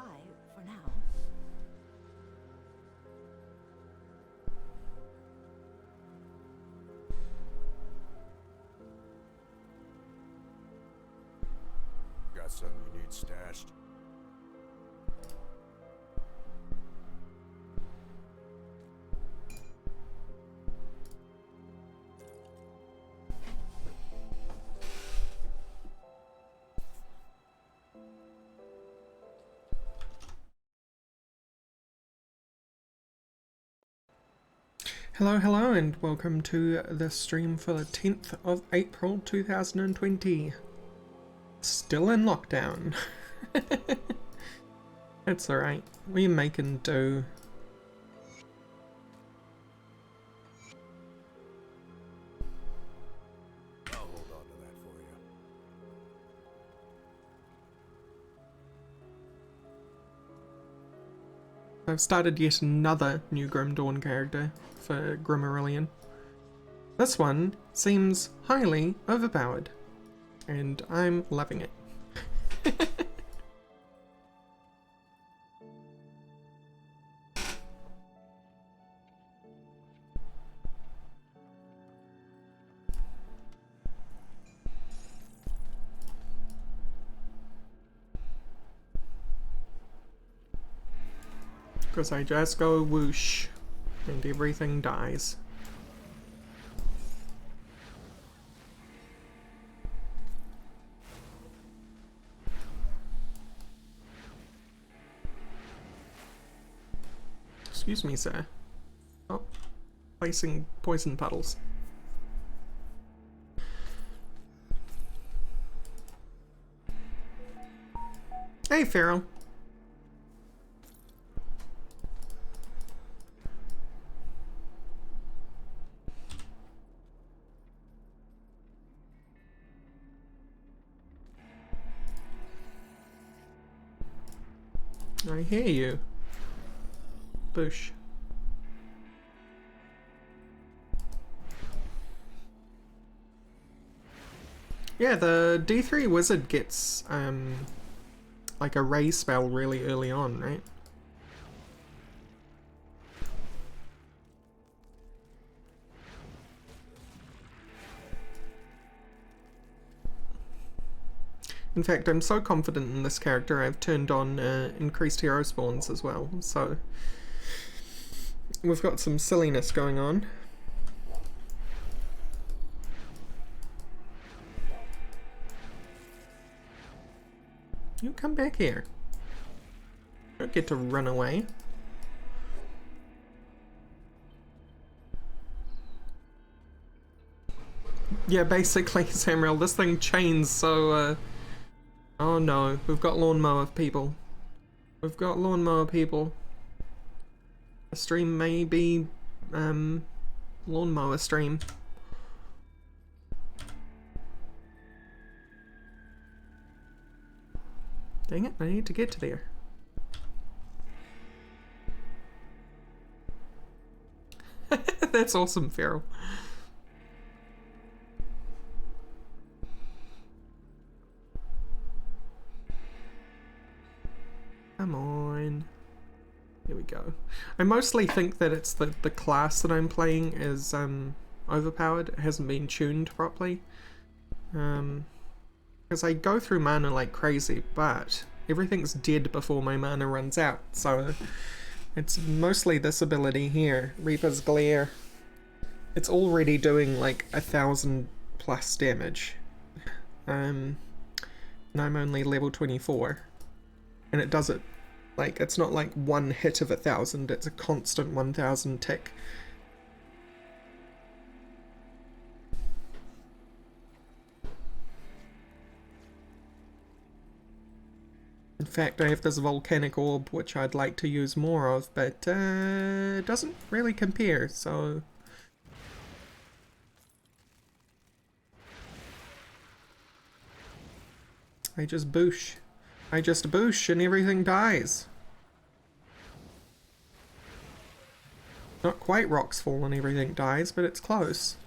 by for now. Got something you need stashed? Hello, hello, and welcome to the stream for the 10th of April 2020. Still in lockdown. It's alright. We're making do. I'll hold on to that for you. I've started yet another new Grim Dawn character for Grimmarillion. This one seems highly overpowered, and I'm loving it. Because I just go whoosh, and everything dies. Excuse me, sir. Oh, placing poison puddles. Hey, Farrell. I hear you. Bush. Yeah, the D3 wizard gets, like a ray spell really early on, right? In fact, I'm so confident in this character, I've turned on increased hero spawns as well, so we've got some silliness going on. You come back here. Don't get to run away. Yeah, basically, Samuel, this thing chains, so, oh no, we've got lawnmower people. We've got lawnmower people. The stream may be, lawnmower stream. Dang it, I need to get to there. That's awesome, Farrell. Come on. Here we go. I mostly think that it's the class that I'm playing is overpowered. It hasn't been tuned properly. Because I go through mana like crazy, but everything's dead before my mana runs out, so it's mostly this ability here, Reaper's Glare. It's already doing like 1,000 plus damage. And I'm only level 24. And it does it, like, it's not like one hit of 1,000, it's a constant 1,000 tick. In fact, I have this volcanic orb which I'd like to use more of, but it doesn't really compare, so... I just boosh. I just boosh and everything dies. Not quite rocks fall and everything dies, but it's close.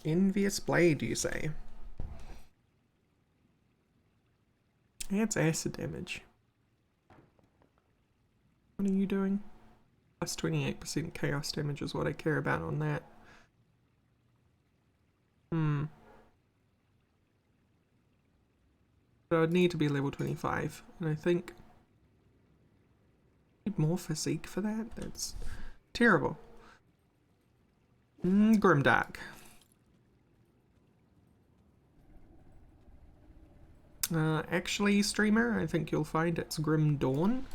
Envious Blade, you say? Yeah, it's acid damage. What are you doing? Plus 28% chaos damage is what I care about on that. But I'd need to be level 25, and I think I need more physique for that? That's terrible. Grimdark. Actually, streamer, I think you'll find it's Grim Dawn.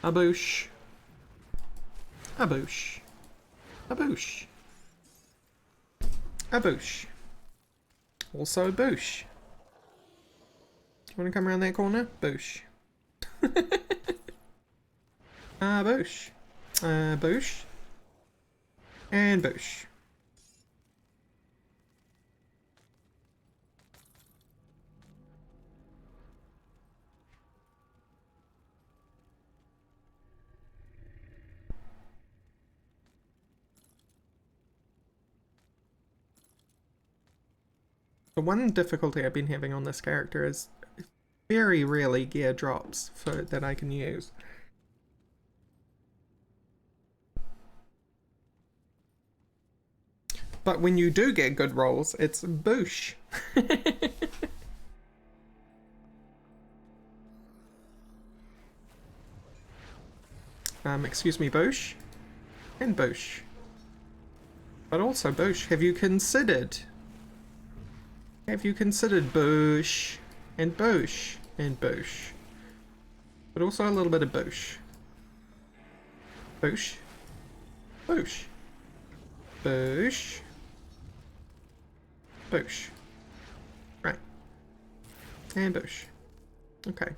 A boosh. A boosh. A boosh. A boosh. Also a boosh. Do you want to come around that corner? Boosh. Boosh. Boosh. And boosh. The one difficulty I've been having on this character is very rarely gear drops that I can use. But when you do get good rolls, it's boosh. Excuse me, boosh. And boosh. But also boosh, have you considered boosh and boosh and boosh? But also a little bit of boosh. Boosh. Boosh. Boosh. Boosh. Right. And boosh. Okay.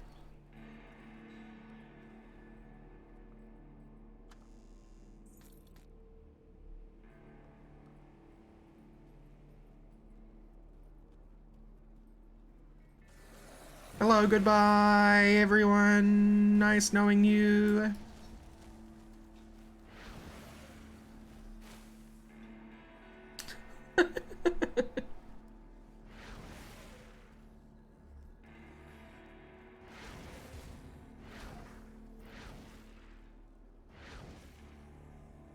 Hello, goodbye, everyone. Nice knowing you.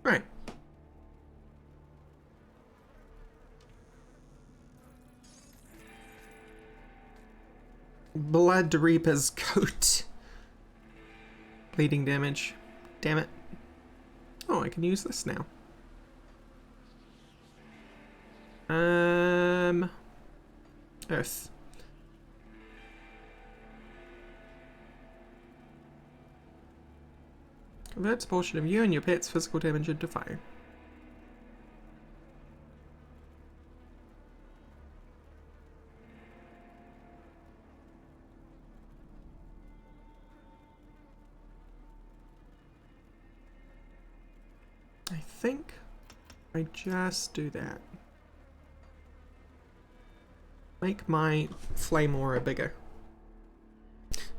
Right. Blood Reaper's coat. Bleeding damage. Damn it. Oh, I can use this now. Earth. Converts a portion of you and your pet's physical damage into fire. I think I just do that. Make my flame aura bigger.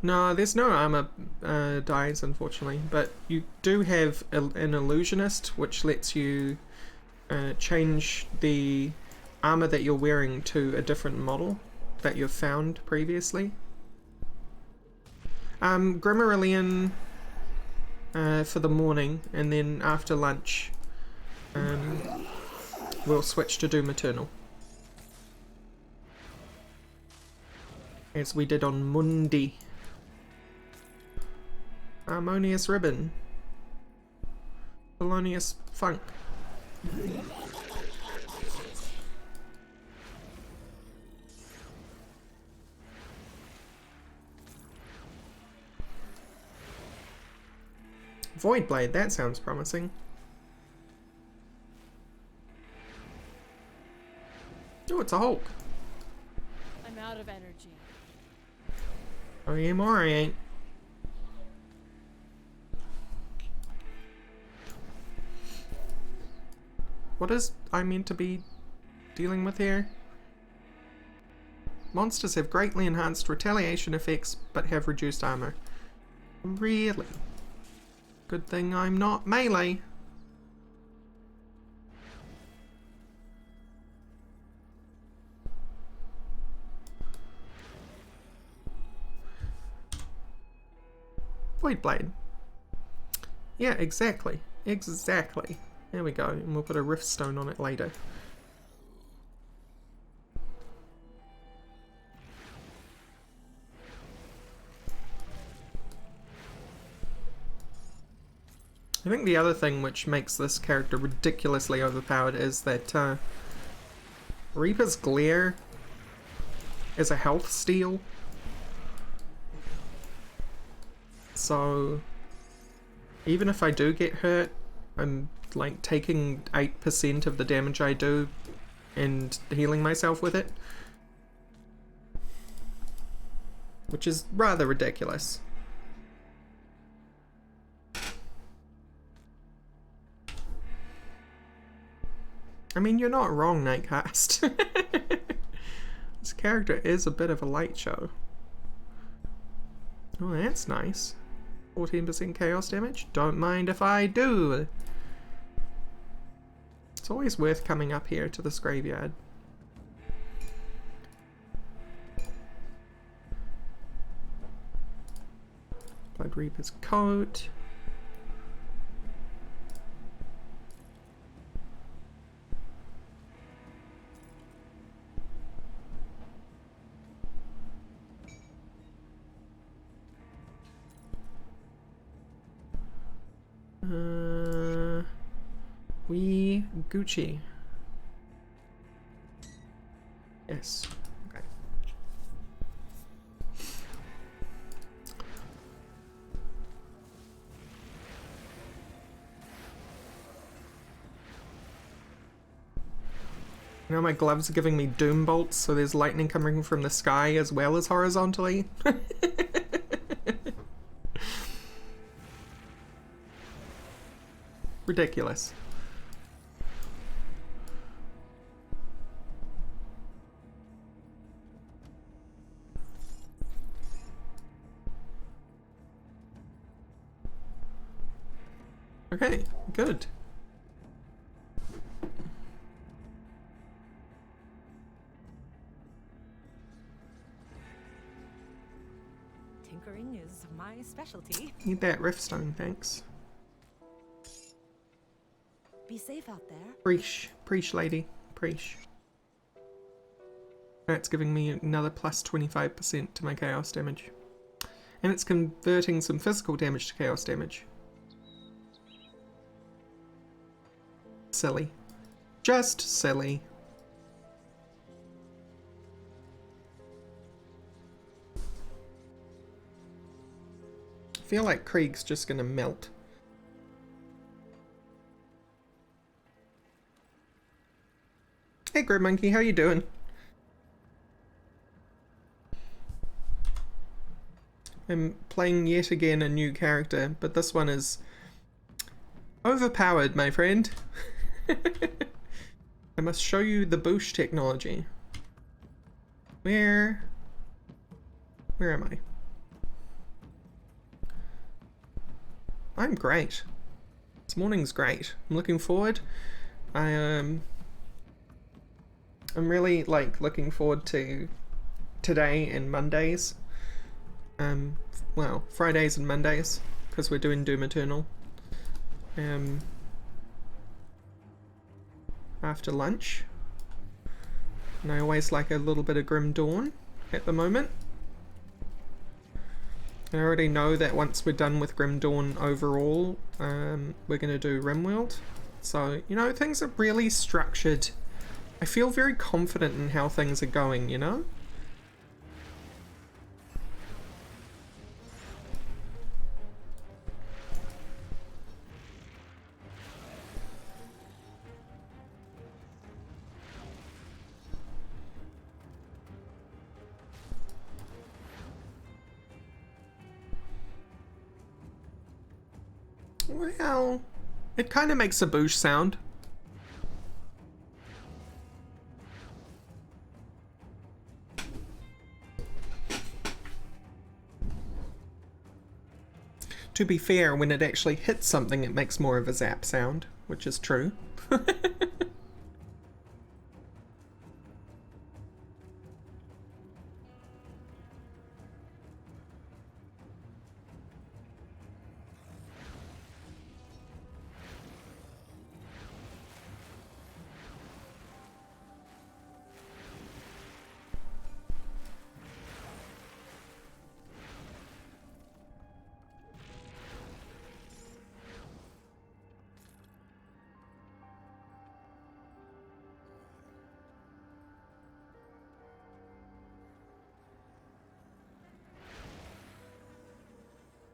No, there's no armor dies, unfortunately, but you do have an illusionist, which lets you change the armor that you're wearing to a different model that you've found previously. Grimarillion for the morning, and then after lunch we'll switch to Doom Eternal. As we did on Monday. Harmonious Ribbon. Thelonious Funk. Void Blade, that sounds promising. Oh, it's a Hulk. I'm out of energy. Oh, you am or I ain't. What is I meant to be dealing with here? Monsters have greatly enhanced retaliation effects, but have reduced armor. Really? Good thing I'm not melee. Void Blade. Yeah, exactly. Exactly. There we go. And we'll put a rift stone on it later. I think the other thing which makes this character ridiculously overpowered is that Reaper's Glare is a health steal. So even if I do get hurt, I'm like taking 8% of the damage I do and healing myself with it. Which is rather ridiculous. I mean, you're not wrong, Nightcast. This character is a bit of a light show. Oh, that's nice. 14% chaos damage. Don't mind if I do. It's always worth coming up here to this graveyard. Blood Reaper's coat. We Gucci. Yes. Okay. Now my gloves are giving me doom bolts, so there's lightning coming from the sky as well as horizontally. Ridiculous. Okay, good. Tinkering is my specialty. Need that riftstone, thanks. Be safe out there. Preach. Preach, lady. Preach. That's giving me another plus 25% to my chaos damage. And it's converting some physical damage to chaos damage. Silly. Just silly. I feel like Krieg's just gonna melt. Hey Grid Monkey, how you doing? I'm playing yet again a new character, but this one is overpowered, my friend. I must show you the Boosh technology. Where am I? I'm great. This morning's great. I'm looking forward. I'm really looking forward to today and Mondays. Well, Fridays and Mondays, because we're doing Doom Eternal. After lunch. And I always like a little bit of Grim Dawn at the moment. And I already know that once we're done with Grim Dawn overall, we're going to do Rimworld. So, you know, things are really structured. I feel very confident in how things are going, you know? Well, it kind of makes a boosh sound. To be fair, when it actually hits something, it makes more of a zap sound, which is true.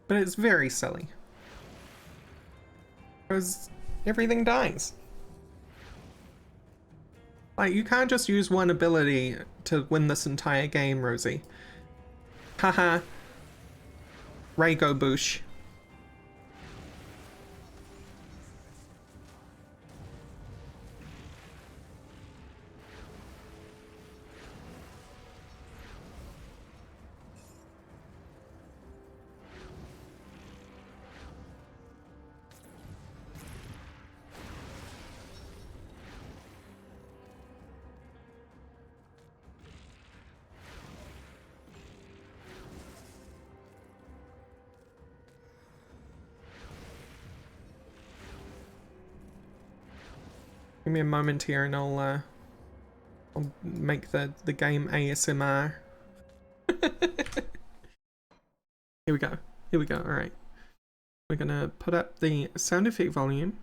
But it's very silly. Because everything dies. Like, you can't just use one ability to win this entire game, Rosie. Haha. Rago Boosh. Give me a moment here and I'll make the game ASMR. Here we go. Here we go. Alright. We're gonna put up the sound effect volume.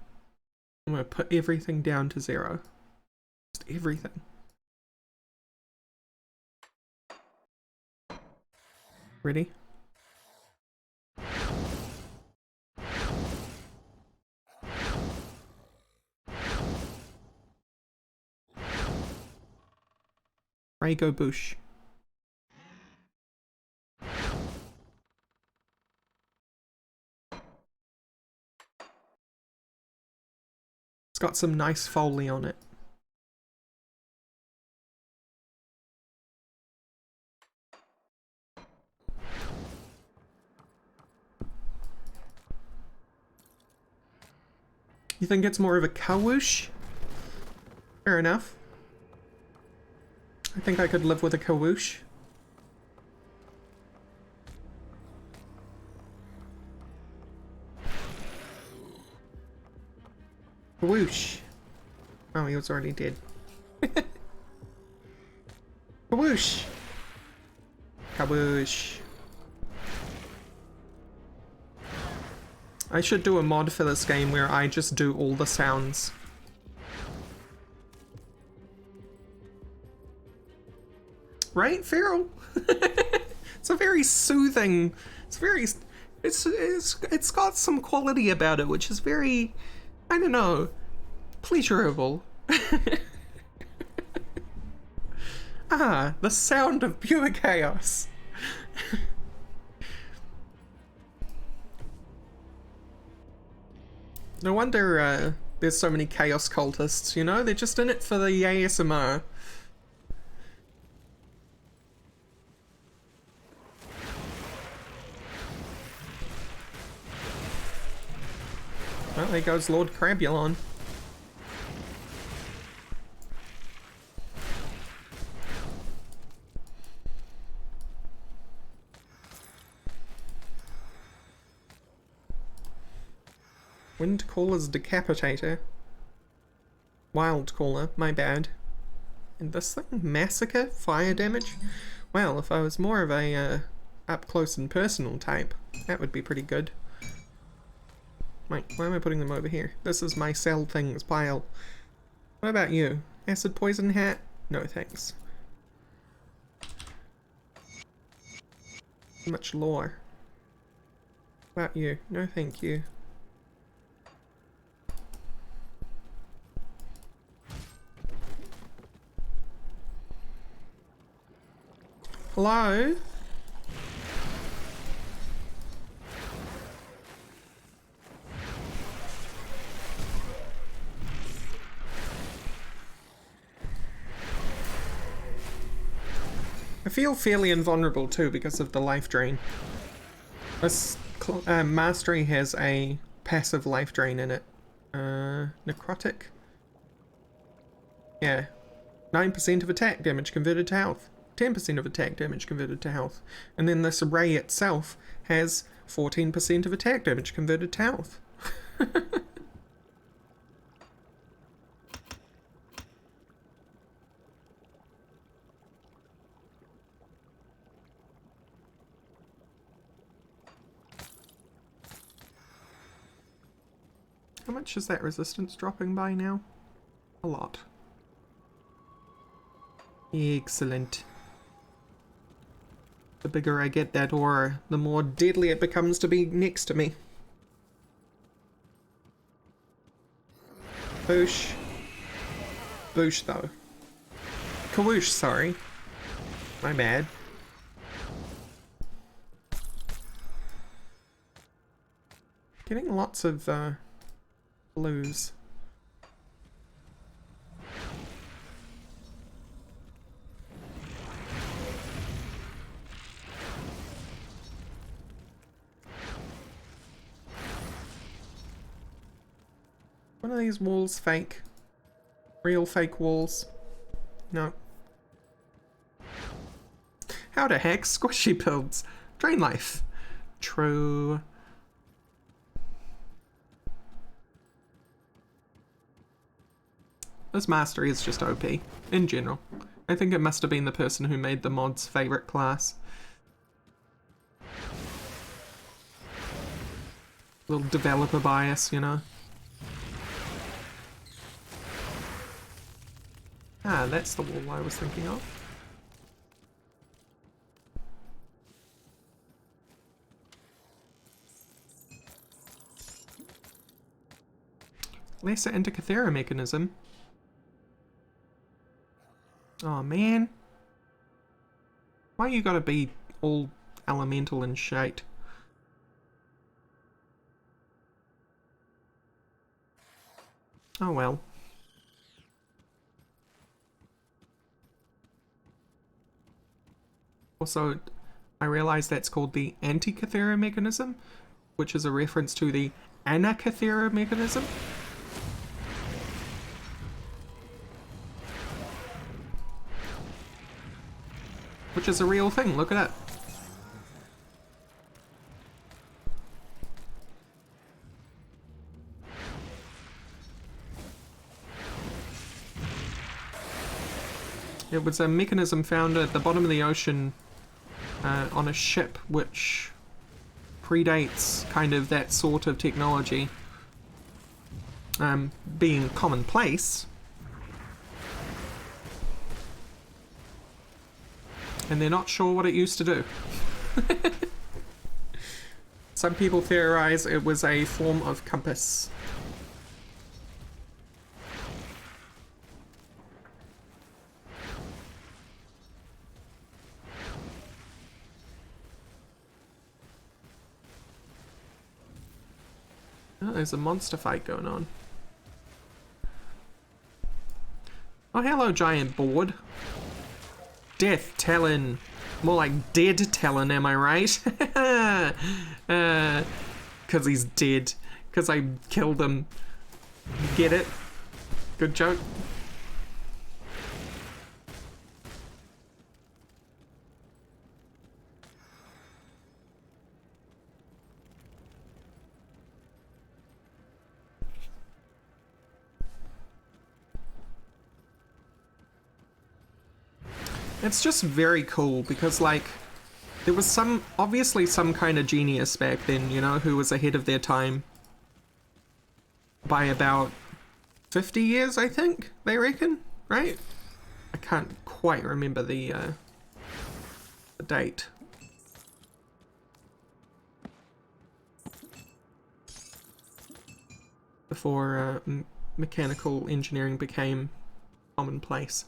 I'm gonna put everything down to 0. Just everything. Ready? Rago Boosh. It's got some nice Foley on it. You think it's more of a kawoosh? Fair enough. I think I could live with a kawoosh. Kawoosh. Oh, he was already dead. Kawoosh. Kawoosh. I should do a mod for this game where I just do all the sounds. Right, Feral? It's a very soothing. It's got some quality about it, which is very, I don't know, pleasurable. Ah, the sound of pure chaos. No wonder there's so many chaos cultists, you know? They're just in it for the ASMR. Well, there goes Lord Crabulon. Wind Caller's Decapitator. Wild Caller, my bad. And this thing? Massacre? Fire damage? Well, if I was more of a up close and personal type, that would be pretty good. Wait, why am I putting them over here? This is my sell things pile. What about you? Acid poison hat? No thanks. Too much lore. What about you? No thank you. Hello? I feel fairly invulnerable too because of the life drain. This Mastery has a passive life drain in it. Necrotic. Yeah. 9% of attack damage converted to health. 10% of attack damage converted to health. And then this ray itself has 14% of attack damage converted to health. How much is that resistance dropping by now? A lot. Excellent. The bigger I get that aura, the more deadly it becomes to be next to me. Boosh. Boosh though. Kawoosh, sorry. My bad. Getting lots of blues. One of these walls fake? Real fake walls? No. How to hack squishy builds? Drain life. True. This mastery is just OP, in general. I think it must have been the person who made the mod's favourite class. Little developer bias, you know? Ah, that's the wall I was thinking of. Lesser Antikythera mechanism. Oh man. Why you gotta be all elemental and shite? Oh well. Also, I realize that's called the Antikythera mechanism, which is a reference to the Anakythera mechanism. Which is a real thing, look at that. It was a mechanism found at the bottom of the ocean on a ship which predates kind of that sort of technology being commonplace. And they're not sure what it used to do. Some people theorize it was a form of compass. Oh, there's a monster fight going on. Oh, hello, giant board. Death Talon. More like dead Talon, am I right? Cause he's dead. Cause I killed him. Get it? Good joke. It's just very cool because, like, there was obviously some kind of genius back then, you know, who was ahead of their time by about 50 years, I think, they reckon, right? I can't quite remember the date. Before mechanical engineering became commonplace.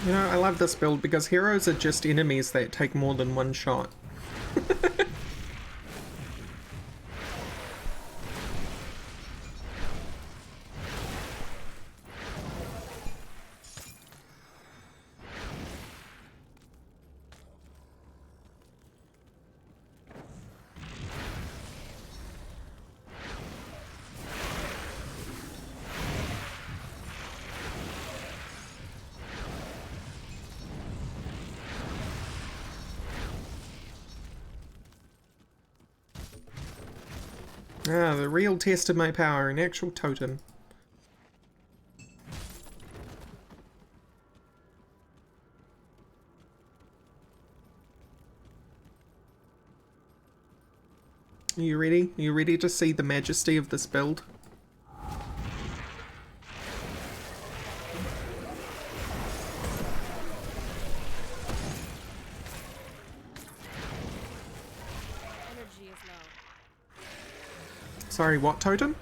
You know, I love this build because heroes are just enemies that take more than one shot. Ah, the real test of my power, an actual totem. Are you ready? Are you ready to see the majesty of this build? Energy is low. Sorry, what totem?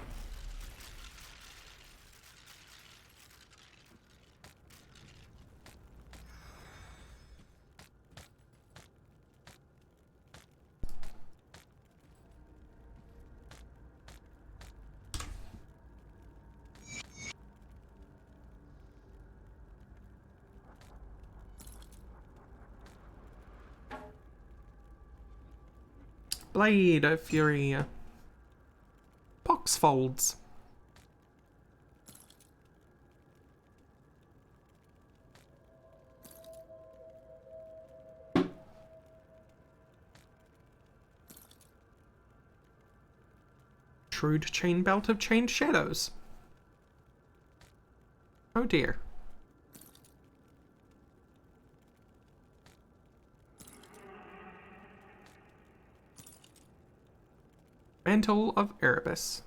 Blade of Fury. Pox folds. Shrewd chain belt of chained shadows. Oh dear. Mantle of Erebus.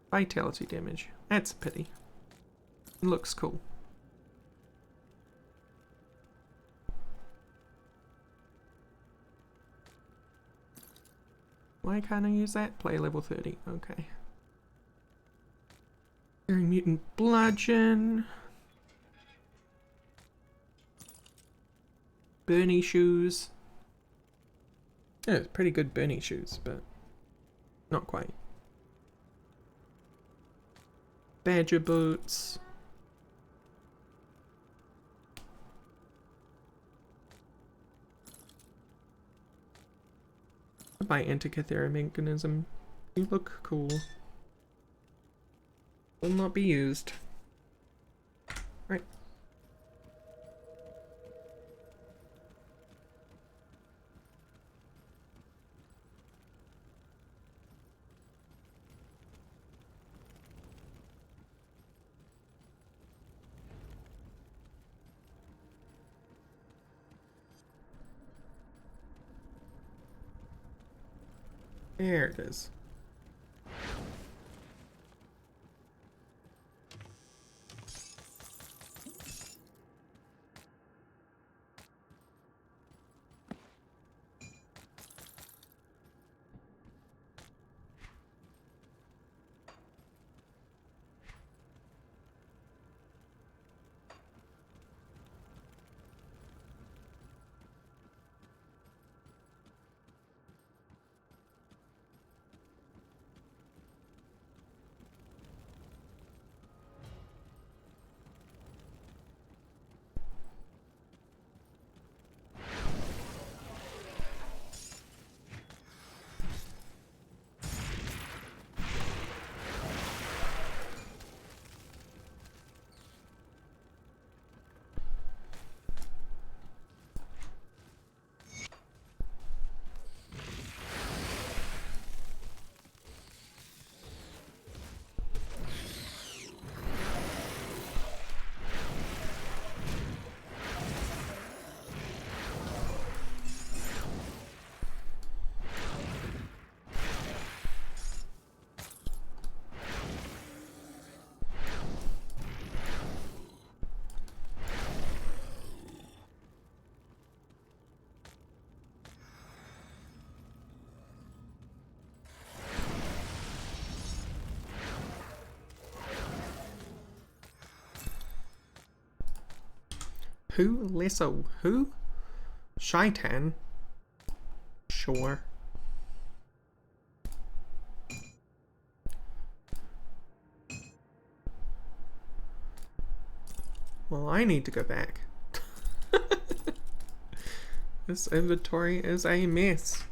Vitality damage. That's a pity. It looks cool. Why can't I use that? Play level 30. Okay. Very mutant bludgeon. Bernie shoes. Yeah, it's pretty good Bernie shoes, but not quite. Badger boots. My Antikythera mechanism. You look cool. Will not be used. Right. There it is. Who? Lesser who? Shaitan? Sure. Well, I need to go back. This inventory is a mess.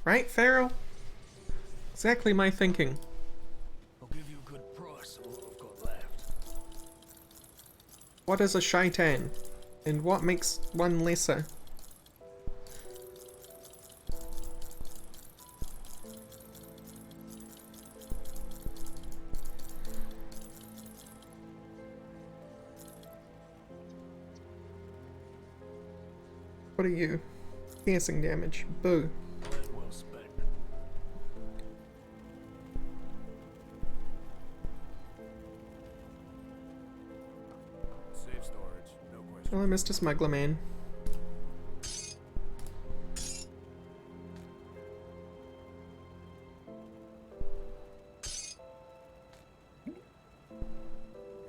Right, Pharaoh? Exactly my thinking. I'll give you a good price of what I've got left. What is a shaitan? And what makes one lesser? What are you? Piercing damage. Boo. Well spent. Safe storage, no question. Hello, Mr. Smuggler Man.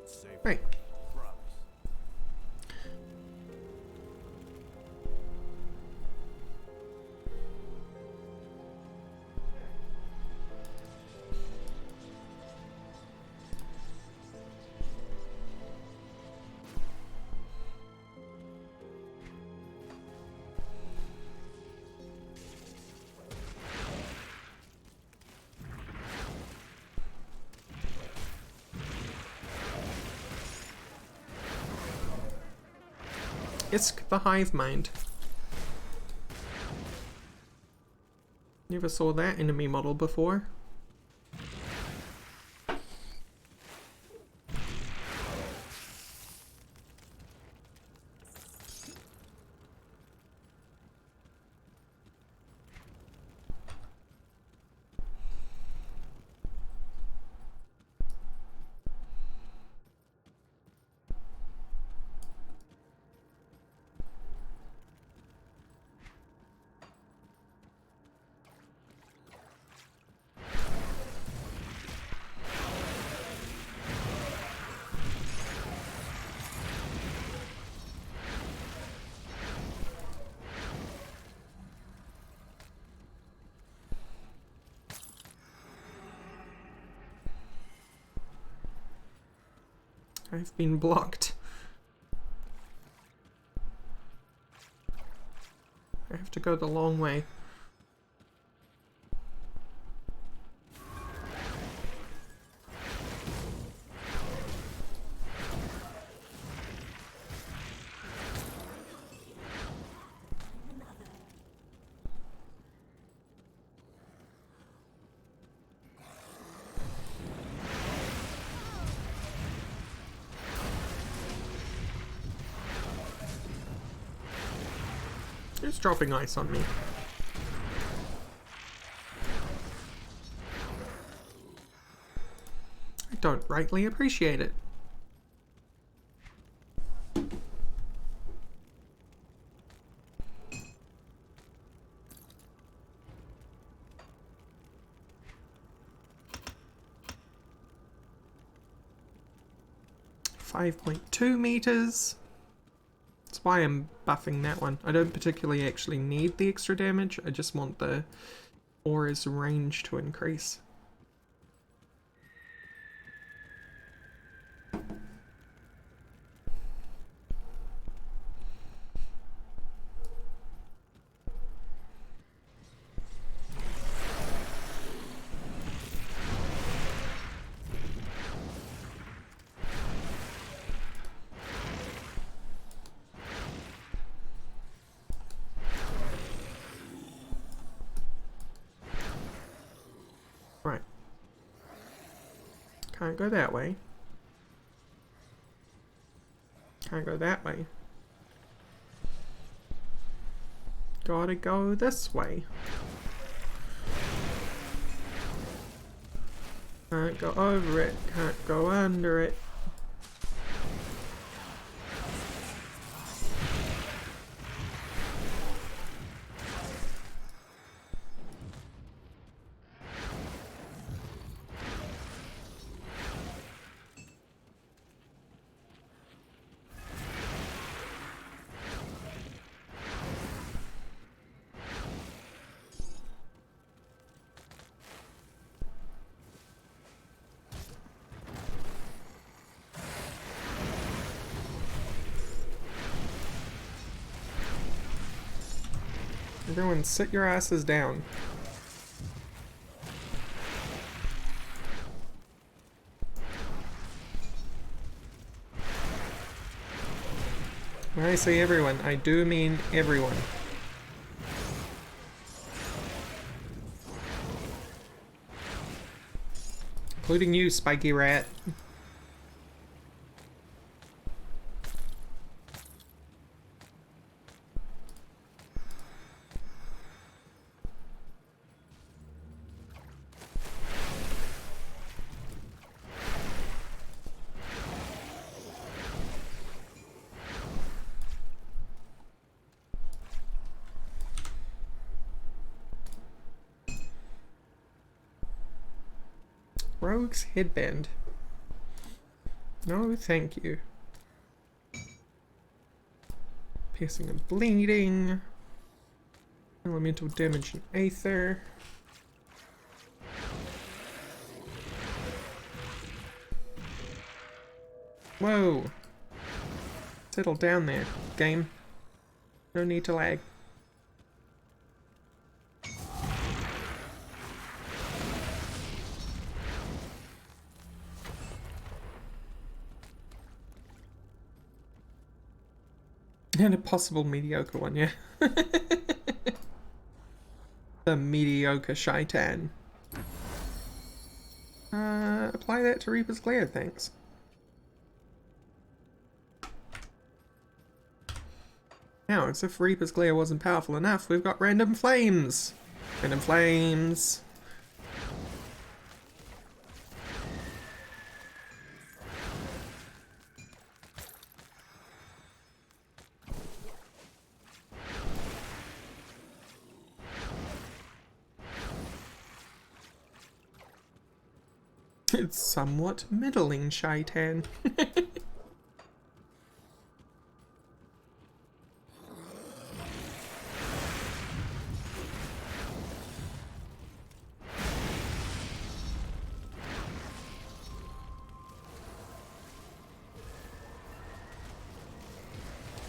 It's safe. Right. Promise. Isk the Hive Mind. Never saw that enemy model before. I've been blocked. I have to go the long way. It's dropping ice on me. I don't rightly appreciate it. $5.2 meters. That's why I'm buffing that one. I don't particularly actually need the extra damage, I just want the aura's range to increase. Right. Can't go that way. Can't go that way. Gotta go this way. Can't go over it, can't go under it. Everyone sit your asses down. When I say everyone, I do mean everyone. Including you, Spiky Rat. Rogue's headband. No, thank you. Piercing and bleeding. Elemental damage and aether. Whoa. Settle down there, game. No need to lag. And a possible mediocre one, yeah. The mediocre Shaitan. Apply that to Reaper's Glare, thanks. Now, as if Reaper's Glare wasn't powerful enough, we've got Random Flames! Random Flames! It's somewhat middling, Shaitan.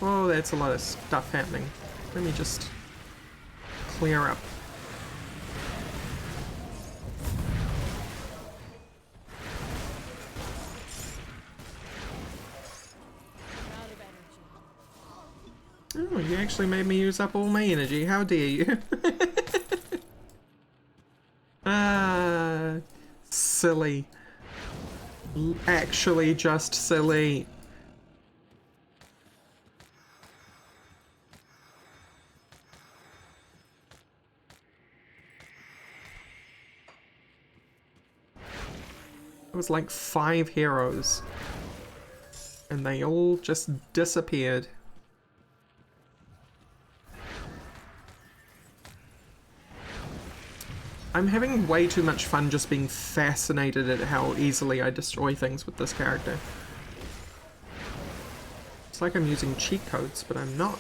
Oh, that's a lot of stuff happening. Let me just clear up. Oh, you actually made me use up all my energy. How dare you? Ah, silly. Actually just silly. It was like 5 heroes. And they all just disappeared. I'm having way too much fun just being fascinated at how easily I destroy things with this character. It's like I'm using cheat codes, but I'm not.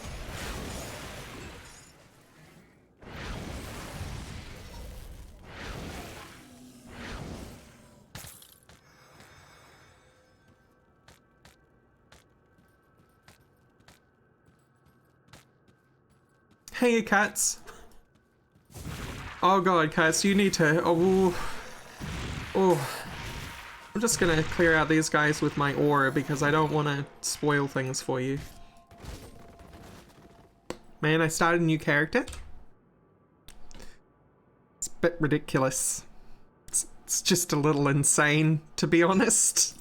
Hey, cats! Oh god, cats, you need to... Oh. I'm just gonna clear out these guys with my aura because I don't want to spoil things for you. Man, I started a new character. It's a bit ridiculous. It's just a little insane, to be honest.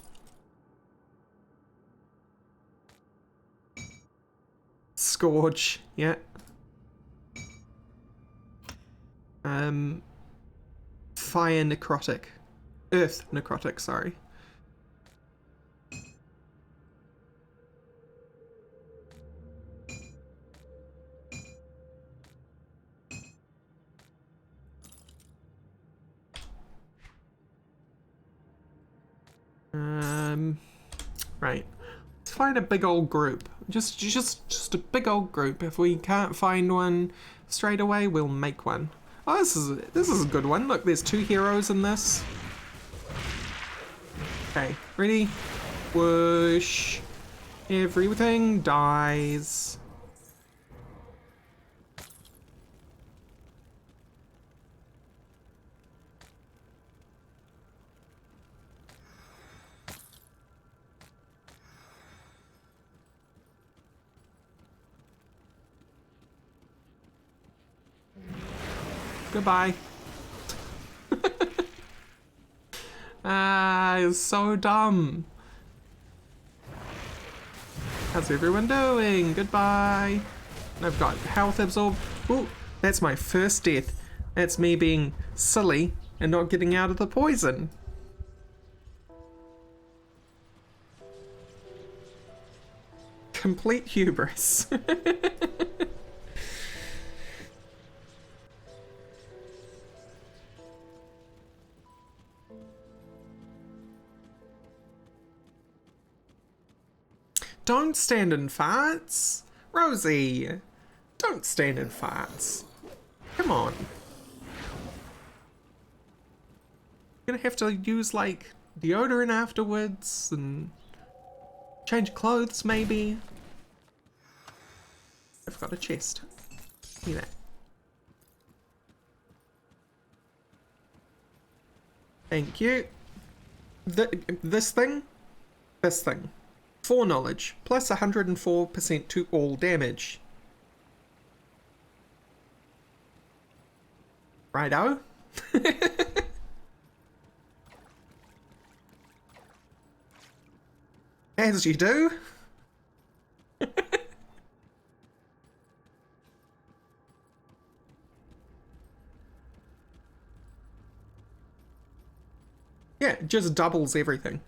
Scourge, yeah. Fire necrotic. Earth necrotic, sorry. Right. Let's find a big old group. Just a big old group. If we can't find one straight away, we'll make one. Oh, this is a good one. Look, there's 2 heroes in this. Okay, ready? Whoosh. Everything dies. Goodbye. Ah, it's so dumb. How's everyone doing? Goodbye. I've got health absorb. Ooh, that's my first death. That's me being silly and not getting out of the poison. Complete hubris. Don't stand in farts. Rosie, don't stand in farts. Come on. You're gonna have to use like deodorant afterwards and change clothes maybe. I've got a chest. See that? Thank you. This thing? 4 knowledge, plus 104% to all damage. Righto. As you do. Yeah, it just doubles everything.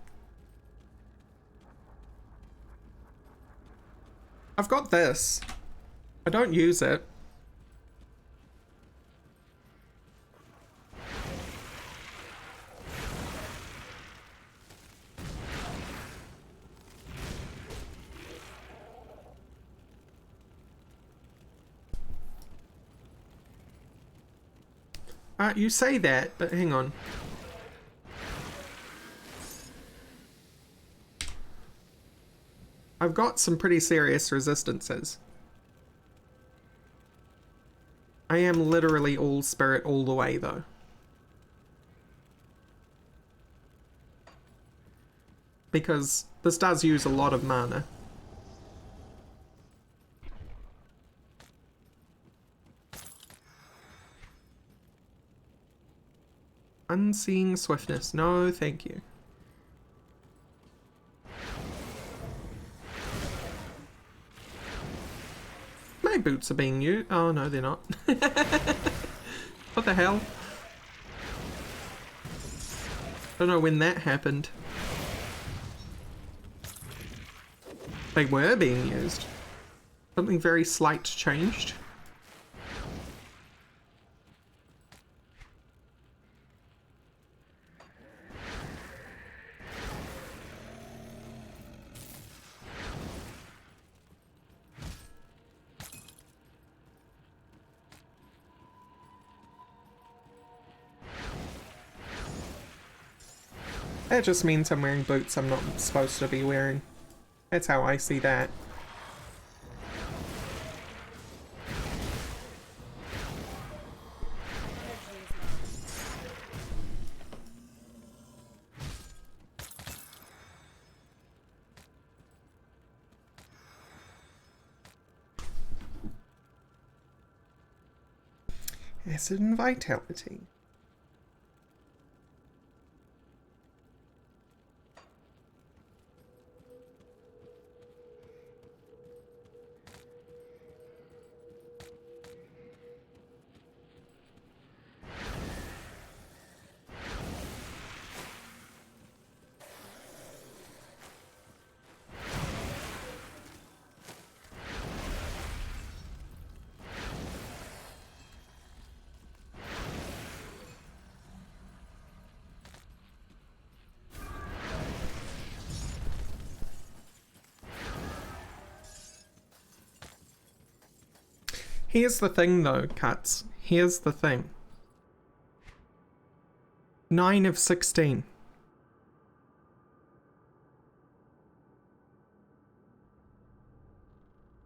I've got this. I don't use it. You say that, but hang on. I've got some pretty serious resistances. I am literally all spirit all the way, though. Because this does use a lot of mana. Unseeing swiftness. No, thank you. My boots are being used. Oh, no, they're not. What the hell? Don't know when that happened. They were being used. Something very slight changed. That just means I'm wearing boots I'm not supposed to be wearing. That's how I see that. Acid and vitality. Here's the thing though, Cuts. Here's the thing. 9 of 16.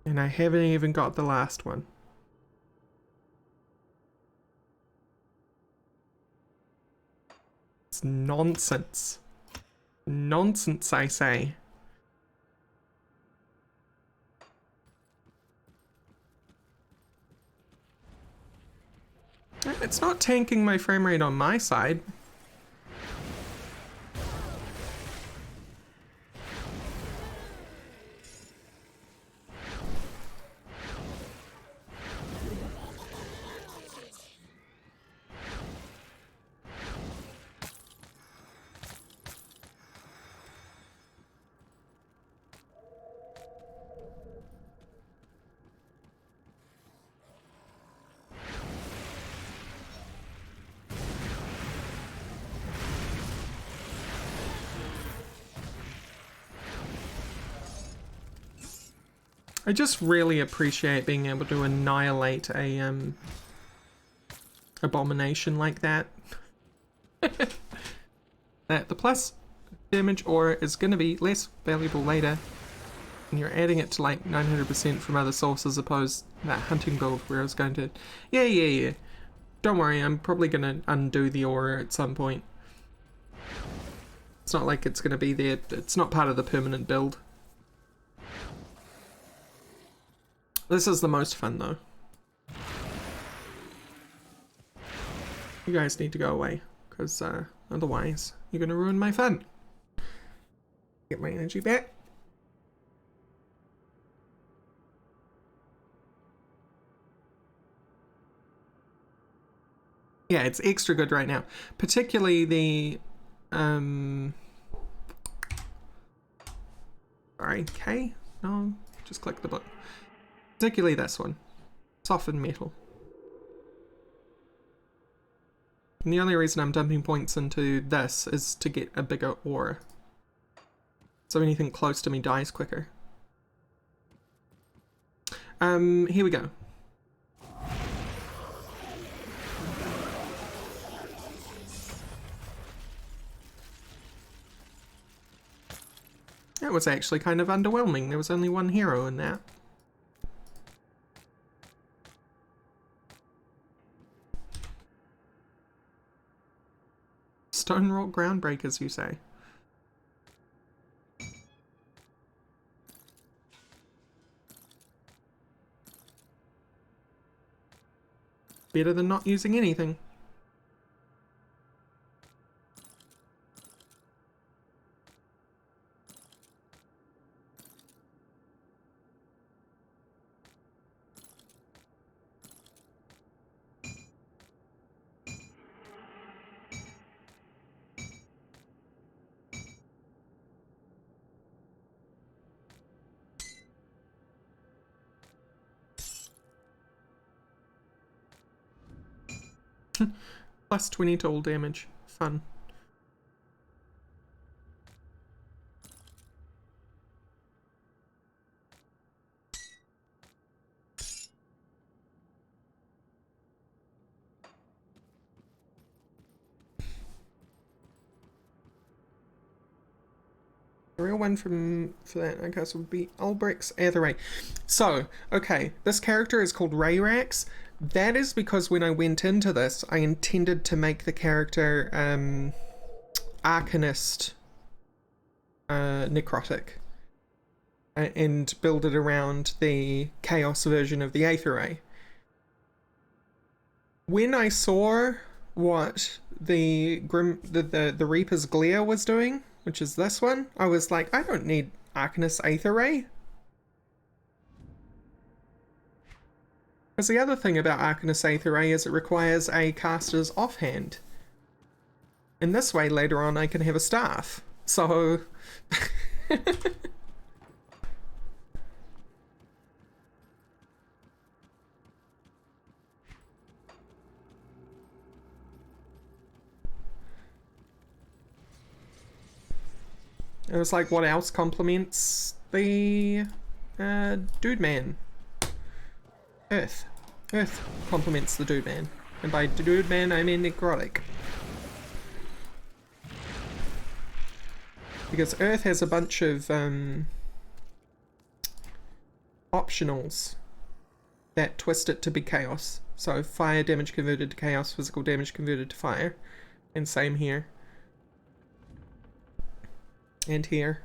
And I haven't even got the last one. It's nonsense. Nonsense, I say. It's not tanking my frame rate on my side. I just really appreciate being able to annihilate a abomination like that. That the plus damage aura is going to be less valuable later, and you're adding it to like 900% from other sources opposed to that hunting build where I was going to... Yeah. Don't worry, I'm probably going to undo the aura at some point. It's not like it's going to be there. It's not part of the permanent build. This is the most fun though. You guys need to go away, because otherwise you're going to ruin my fun. Get my energy back. Yeah, it's extra good right now. Particularly the... Sorry, K? No, just click the button. Particularly this one. Softened metal. And the only reason I'm dumping points into this is to get a bigger aura. So anything close to me dies quicker. Here we go. That was actually kind of underwhelming. There was only one hero in that. Stone rock groundbreakers, you say? Better than not using anything. Plus 20 to all damage. Fun. The real one for that, I guess, would be Ulbrich's Aetherray. So, okay, this character is called Rorax. That is because when I went into this, I intended to make the character Arcanist Necrotic and build it around the Chaos version of the Aetherray. When I saw what the Reaper's Glare was doing, which is this one, I was like, I don't need Arcanist Aetherray. Because the other thing about Arcanist Aetherray is it requires a caster's offhand. In this way, later on, I can have a staff. So... It was like, what else complements the Dude Man? Earth. Earth complements the Dude Man. And by Dude Man, I mean Necrotic. Because Earth has a bunch of optionals that twist it to be Chaos. So fire damage converted to Chaos, physical damage converted to fire. And same here. And here.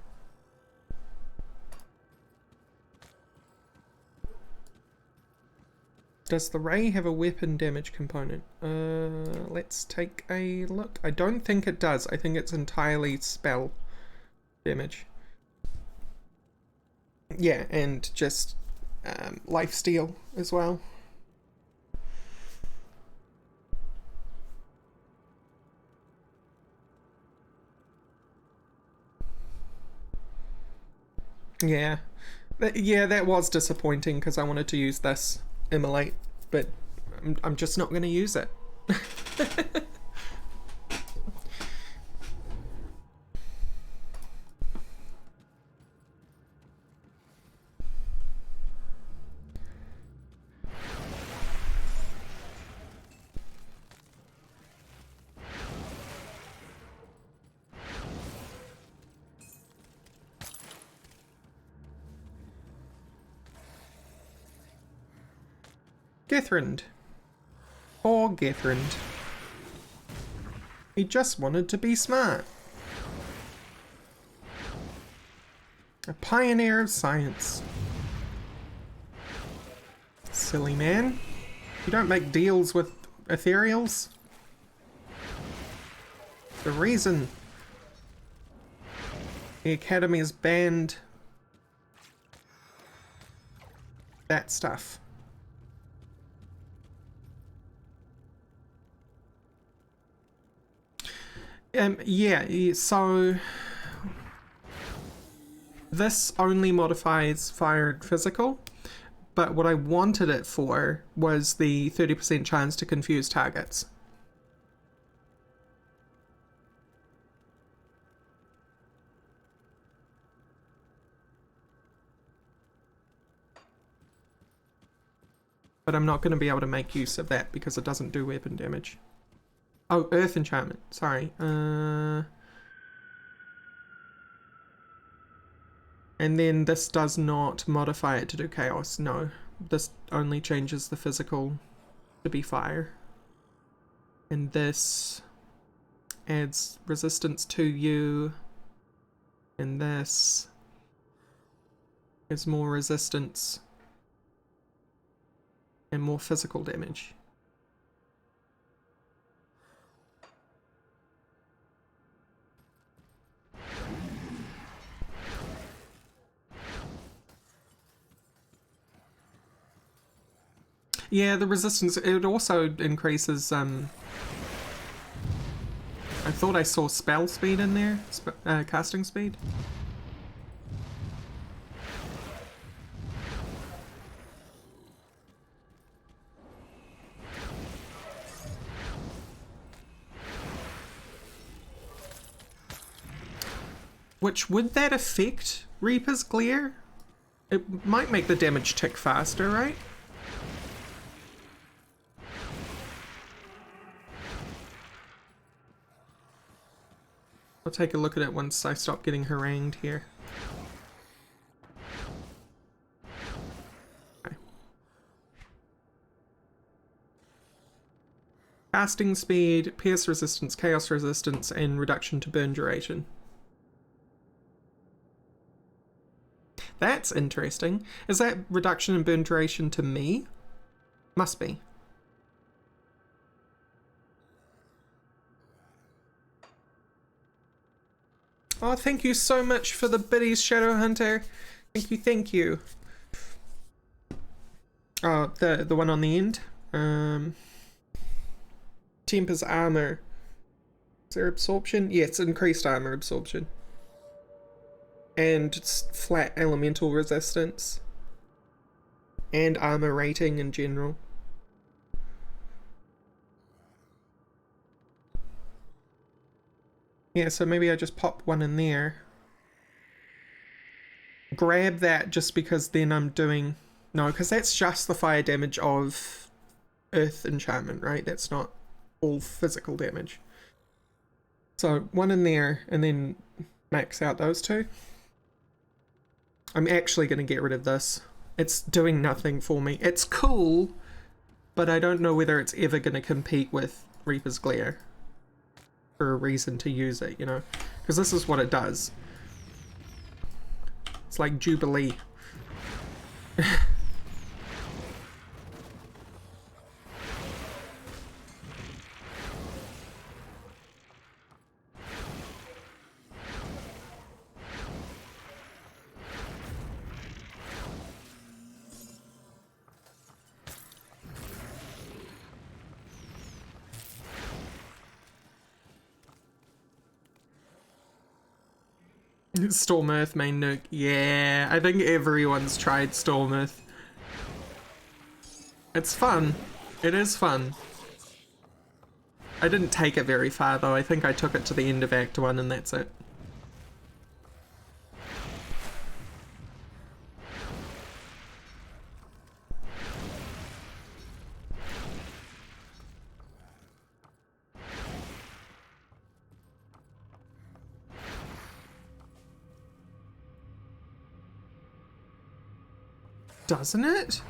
Does the ray have a weapon damage component? Let's take a look. I don't think it does. I think it's entirely spell damage. Yeah, and just lifesteal as well. Yeah. Yeah, that was disappointing because I wanted to use this immolate, but I'm just not going to use it. Gethrand. Poor Gethrand. He just wanted to be smart. A pioneer of science. Silly man. You don't make deals with ethereals. The reason the Academy has banned that stuff. Yeah, so this only modifies fire and physical, but what I wanted it for was the 30% chance to confuse targets. But I'm not going to be able to make use of that because it doesn't do weapon damage. Oh, Earth Enchantment. Sorry. And then this does not modify it to do Chaos. No. This only changes the physical to be fire. And this adds resistance to you. And this is more resistance and more physical damage. Yeah, the resistance, it also increases, I thought I saw spell speed in there, casting speed. Which, would that affect Reaper's Glare? It might make the damage tick faster, right? I'll take a look at it once I stop getting harangued here. Okay. Casting speed, pierce resistance, chaos resistance, and reduction to burn duration. That's interesting. Is that reduction in burn duration to me? Must be. Oh, thank you so much for the biddies, Shadow Hunter. Thank you, thank you. Oh, the one on the end. Tempers armor. Is there absorption? Yeah, it's increased armor absorption. And it's flat elemental resistance. And armor rating in general. Yeah, so maybe I just pop one in there. Grab that just because then I'm doing... No, because that's just the fire damage of Earth Enchantment, right? That's not all physical damage. So one in there and then max out those two. I'm actually going to get rid of this. It's doing nothing for me. It's cool, but I don't know whether it's ever going to compete with Reaper's Glare. For a reason to use it, you know, because this is what it does. It's like Jubilee. Storm Earth main nuke. Yeah, I think everyone's tried Storm Earth. It's fun. It is fun. I didn't take it very far though. I think I took it to the end of Act 1 and that's it. Doesn't it?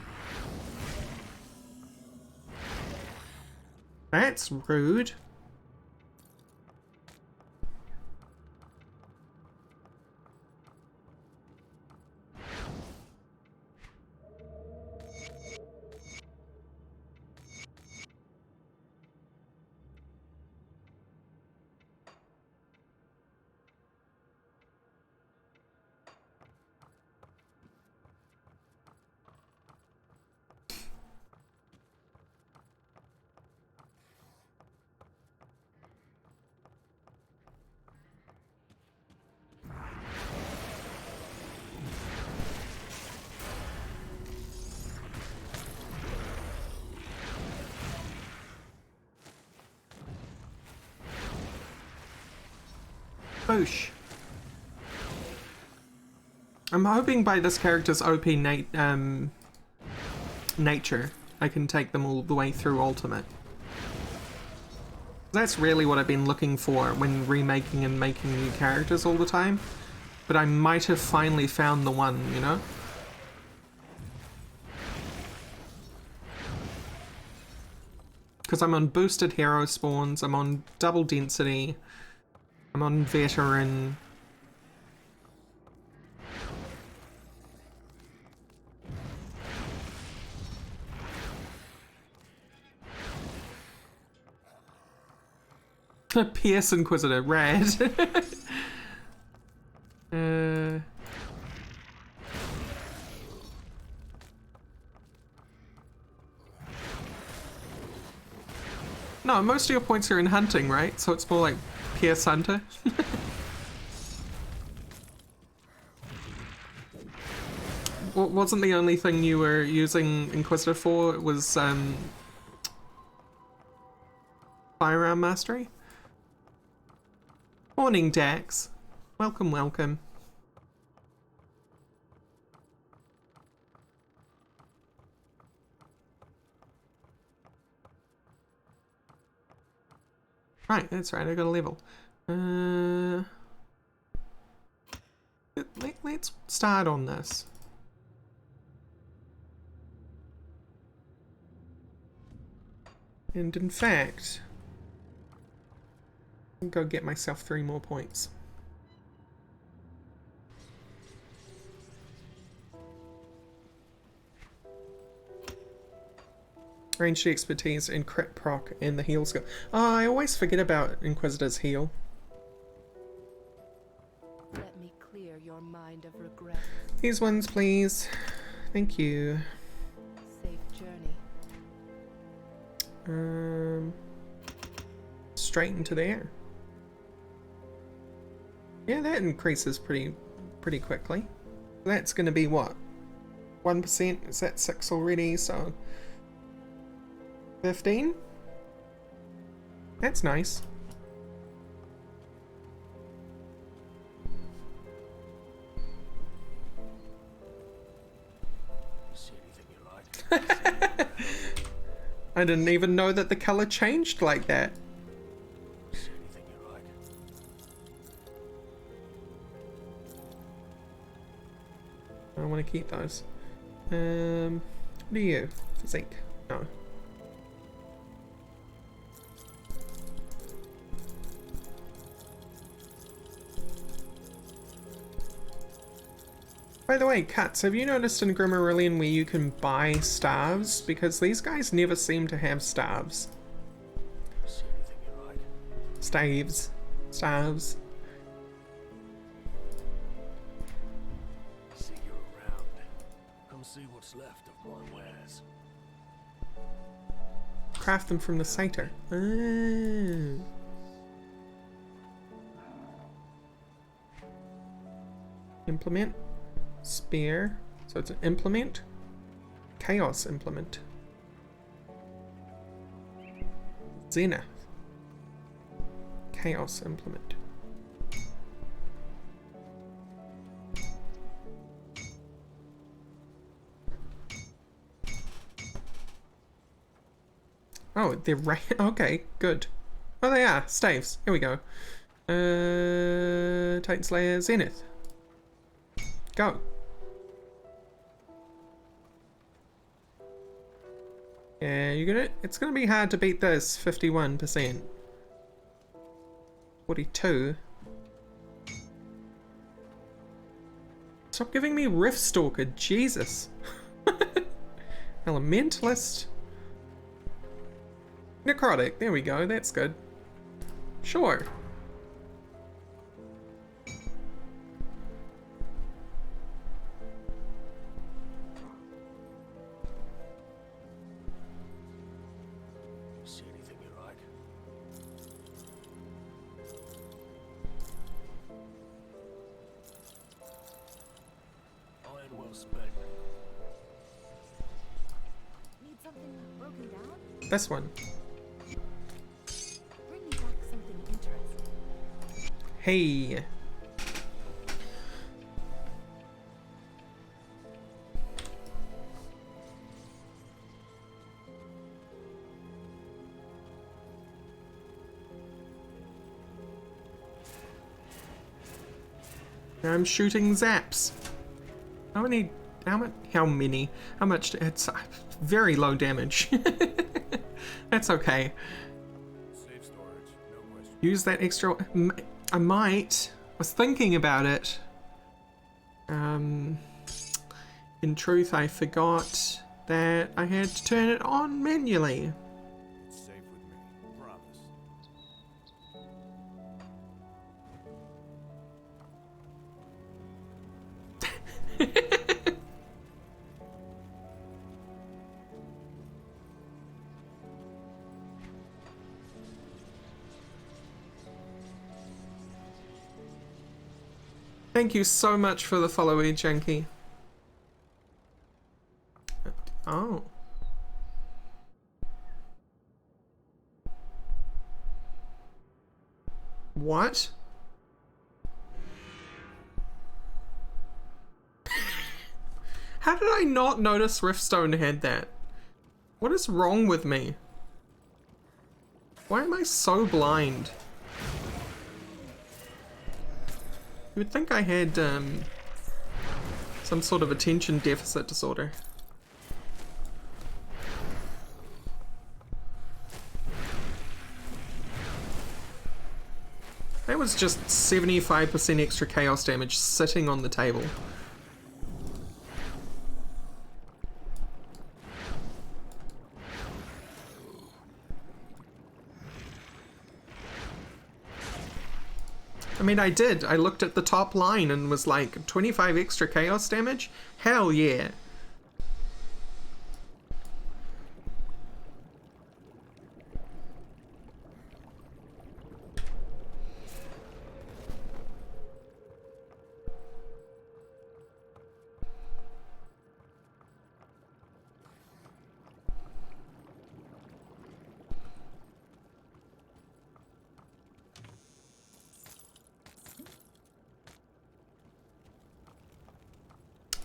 That's rude. Boosh. I'm hoping by this character's OP nature, I can take them all the way through Ultimate. That's really what I've been looking for when remaking and making new characters all the time. But I might have finally found the one, you know? Because I'm on boosted hero spawns, I'm on double density, I'm on veteran. PS Inquisitor, rad. No, most of your points are in hunting, right? So it's more like PS Hunter. Wasn't the only thing you were using Inquisitor for was Firearm Mastery? Morning, Dax. Welcome, welcome. Right, that's right, I got a level. Let's start on this. And in fact, I'll go get myself 3 more points. Ranged expertise and crit proc and the heal skill. Oh, I always forget about Inquisitor's heal. Let me clear your mind of regret. These ones, please. Thank you. Safe journey. Straight into there. Yeah, that increases pretty quickly. That's going to be what? 1%? Is that 6 already? So 15? That's nice. See anything you like? I didn't even know that the color changed like that. See anything you like? I want to keep those. What are you? Physique? No. By the way, Cuts, have you noticed in Grimmarillion where you can buy staves? Because these guys never seem to have staves. See anything you like? Staves. Staves. See you around. Come see what's left of my wares. Craft them from the satyr. Oh. Implement. Spare. So it's an implement. Chaos implement. Zenith. Chaos implement. Oh, they're right. Okay, good. Oh, they are. Staves. Here we go. Titan Slayer Zenith. Go. Yeah, it's gonna be hard to beat this 51%. 42. Stop giving me Rift Stalker, Jesus. Elementalist. Necrotic, there we go, that's good. Sure. See anything you like? Iron well spent. Need something broken down? This one. Bring me back something interesting. Hey. I'm shooting zaps. How many? How much? How many? How much? It's very low damage. That's okay. Safe storage, no question. Use that extra. I might. I was thinking about it. In truth, I forgot that I had to turn it on manually. It's safe with me, promise. Thank you so much for the follow, Janky. Oh. What? How did I not notice Riftstone had that? What is wrong with me? Why am I so blind? You would think I had some sort of attention deficit disorder. That was just 75% extra chaos damage sitting on the table. I mean, I did. I looked at the top line and was like, 25 extra chaos damage? Hell yeah.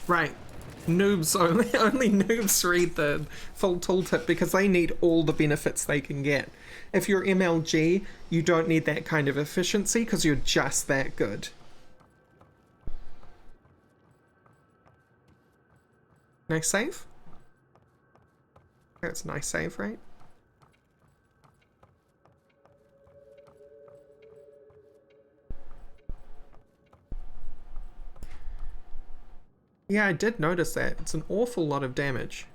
Right. Noobs only noobs read the full tooltip because they need all the benefits they can get. If you're MLG, you don't need that kind of efficiency because you're just that good. Nice save? That's a nice save, right? Yeah, I did notice that. It's an awful lot of damage.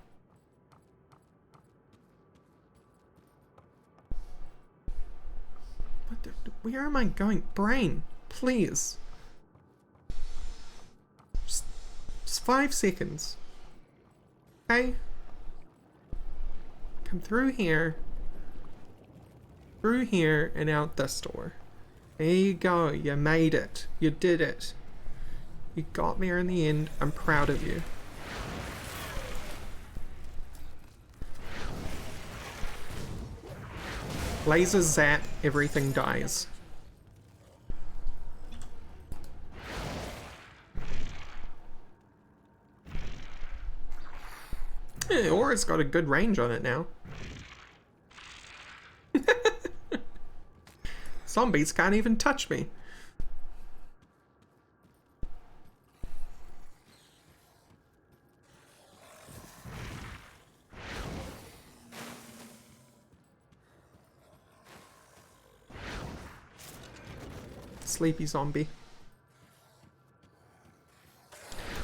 What the, where am I going? Brain, please. Just 5 seconds. Okay? Come through here, and out this door. There you go. You made it. You did it. You got there in the end. I'm proud of you. Laser zap, everything dies. Yeah, Aura's got a good range on it now. Zombies can't even touch me. Sleepy zombie.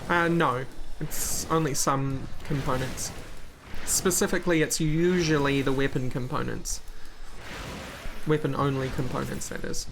No. It's only some components. Specifically, it's usually the weapon components. Weapon-only components, that is.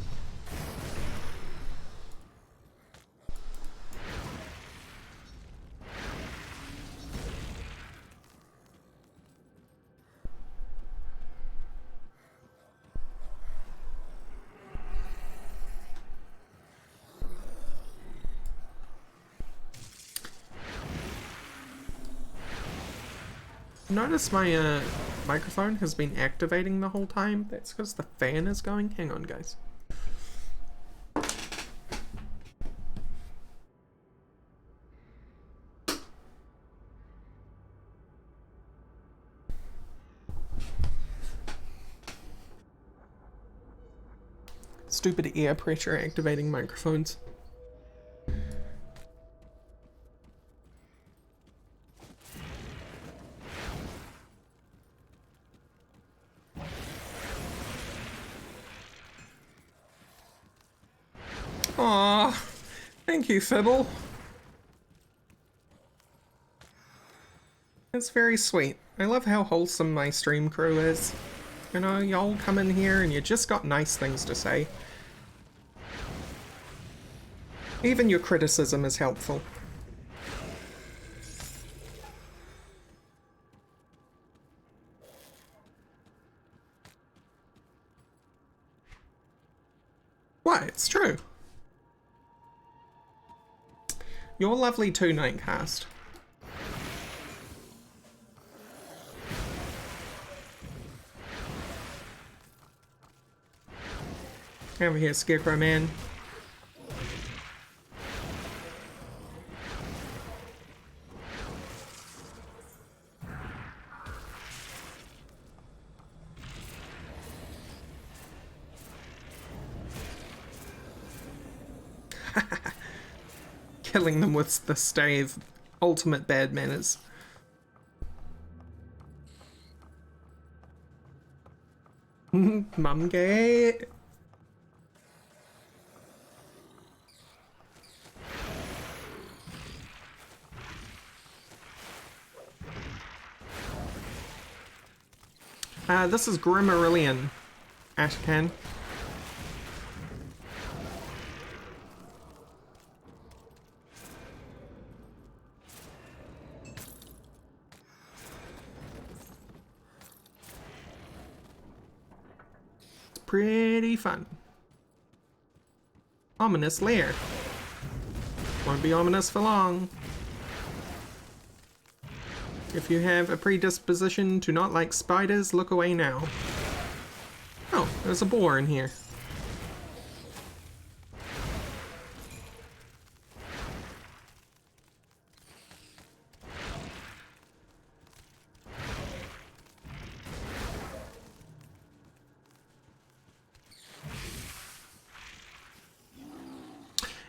Notice my microphone has been activating the whole time. That's because the fan is going. Hang on, guys. Stupid air pressure activating microphones. Aww, thank you, Fibble. It's very sweet. I love how wholesome my stream crew is. You know, y'all come in here and you just got nice things to say. Even your criticism is helpful. What? It's true. You're lovely too, Nightcast. Over here, Scarecrow Man. Killing them with the stave. Ultimate bad manners. Mum gay. This is Grim Aurelian, Ashcan. It's pretty fun. Ominous lair. Won't be ominous for long. If you have a predisposition to not like spiders, look away now. Oh, there's a boar in here.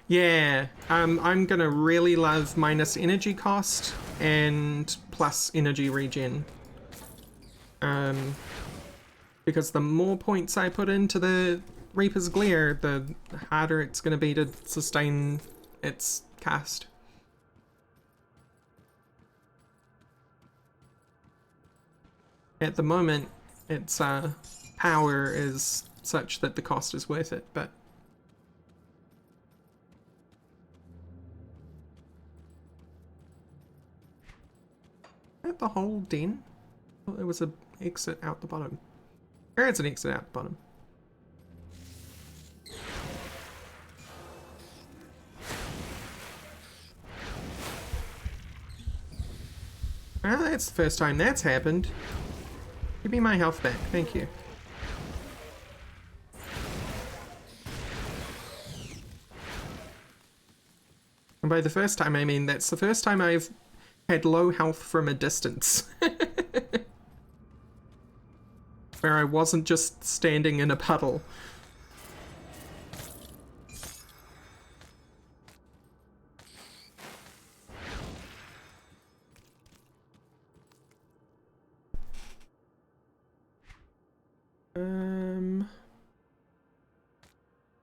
Yeah, I'm gonna really love minus energy cost and plus energy regen. Because the more points I put into the Reaper's Glare, the harder it's gonna be to sustain its cast. At the moment, its power is such that the cost is worth it, but at the whole den? Oh, there was an exit out the bottom. There's an exit out the bottom. Well, that's the first time that's happened. Give me my health back, thank you. And by the first time, I mean that's the first time I've had low health from a distance. Where I wasn't just standing in a puddle.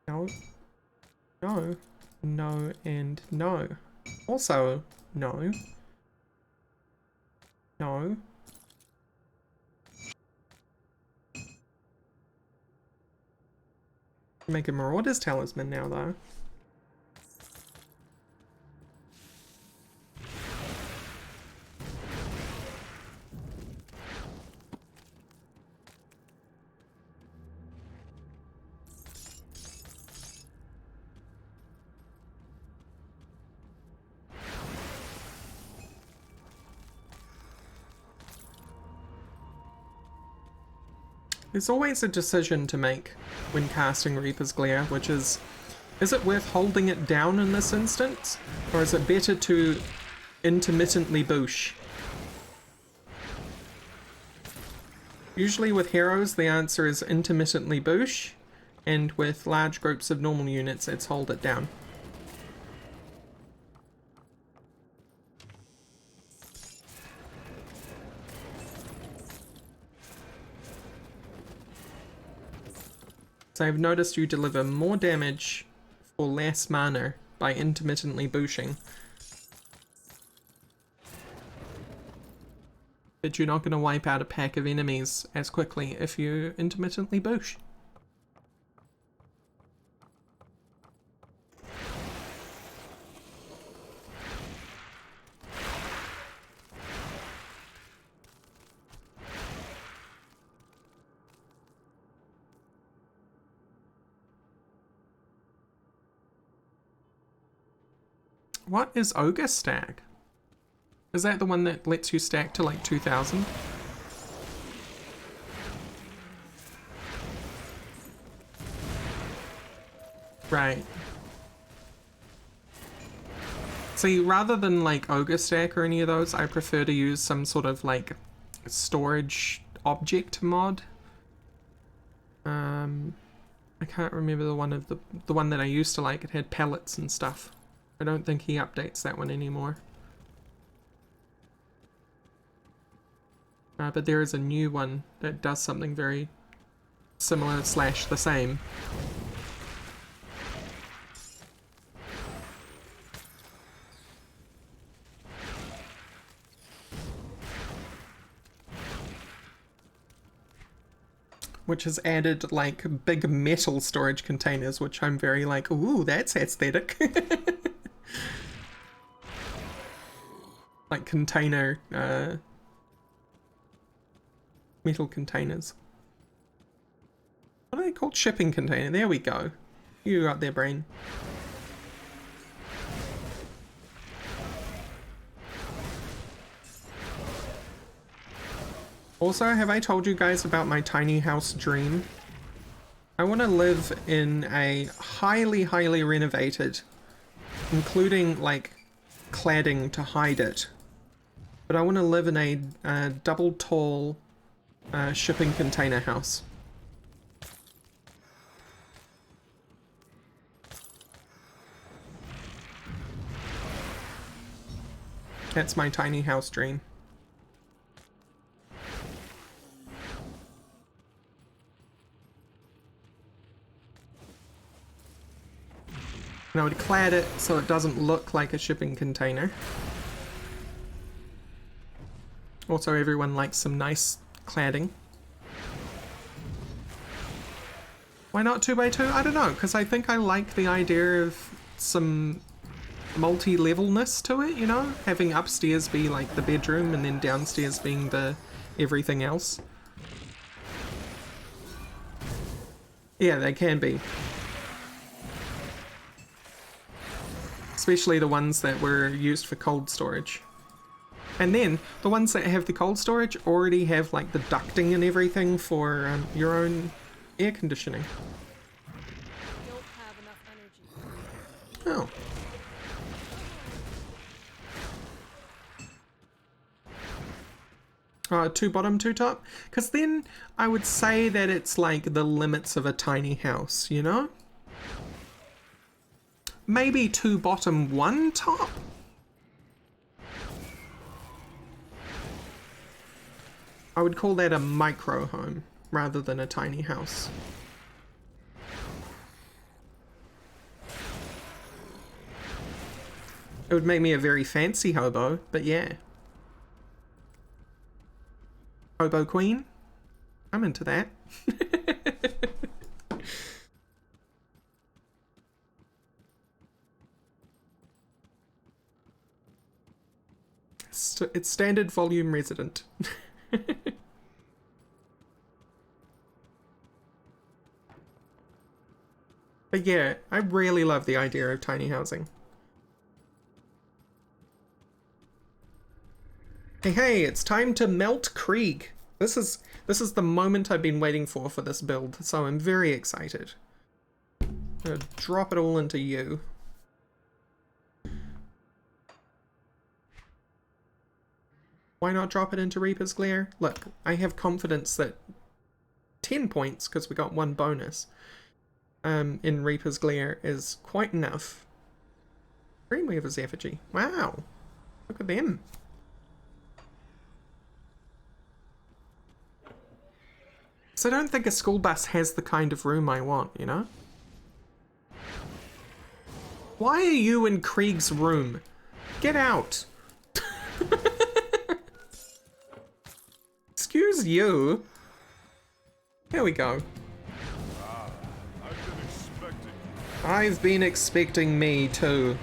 No. No. No and no. Also, no. No. Make a Marauder's Talisman now, though. There's always a decision to make when casting Reaper's Glare, which is it worth holding it down in this instance? Or is it better to intermittently boosh? Usually with heroes, the answer is intermittently boosh, and with large groups of normal units, it's hold it down. So I've noticed you deliver more damage for less mana by intermittently booshing. But you're not going to wipe out a pack of enemies as quickly if you intermittently boosh. What is Ogre Stack? Is that the one that lets you stack to like 2000? Right. See, rather than like Ogre Stack or any of those, I prefer to use some sort of like storage object mod. I can't remember the one that I used to like. It had pellets and stuff. I don't think he updates that one anymore. But there is a new one that does something very similar / the same. Which has added like big metal storage containers, which I'm very like, ooh, that's aesthetic. Like container, metal containers. What are they called? Shipping container. There we go. You got there, brain. Also, have I told you guys about my tiny house dream? I want to live in a highly, highly renovated, including like cladding to hide it. But I want to live in a double tall shipping container house. That's my tiny house dream. And I would clad it so it doesn't look like a shipping container. Also, everyone likes some nice cladding. Why not 2x2? I don't know, because I think I like the idea of some multi-levelness to it, you know? Having upstairs be like the bedroom and then downstairs being the everything else. Yeah, they can be. Especially the ones that were used for cold storage. And then the ones that have the cold storage already have like the ducting and everything for your own air conditioning. Don't have enough energy. Oh. Two bottom, two top? Because then I would say that it's like the limits of a tiny house, you know? Maybe two bottom, one top? I would call that a micro home rather than a tiny house. It would make me a very fancy hobo, but yeah. Hobo queen? I'm into that. It's standard volume resident. But yeah, I really love the idea of tiny housing. Hey, it's time to melt Krieg. This is the moment I've been waiting for this build, so I'm very excited. I'm gonna drop it all into you. Why not drop it into Reaper's Glare? Look, I have confidence that 10 points, because we got one bonus, in Reaper's Glare is quite enough. Dreamweaver's effigy. Wow. Look at them. So I don't think a school bus has the kind of room I want, you know? Why are you in Krieg's room? Get out! Excuse you. Here we go. I've been expecting me too.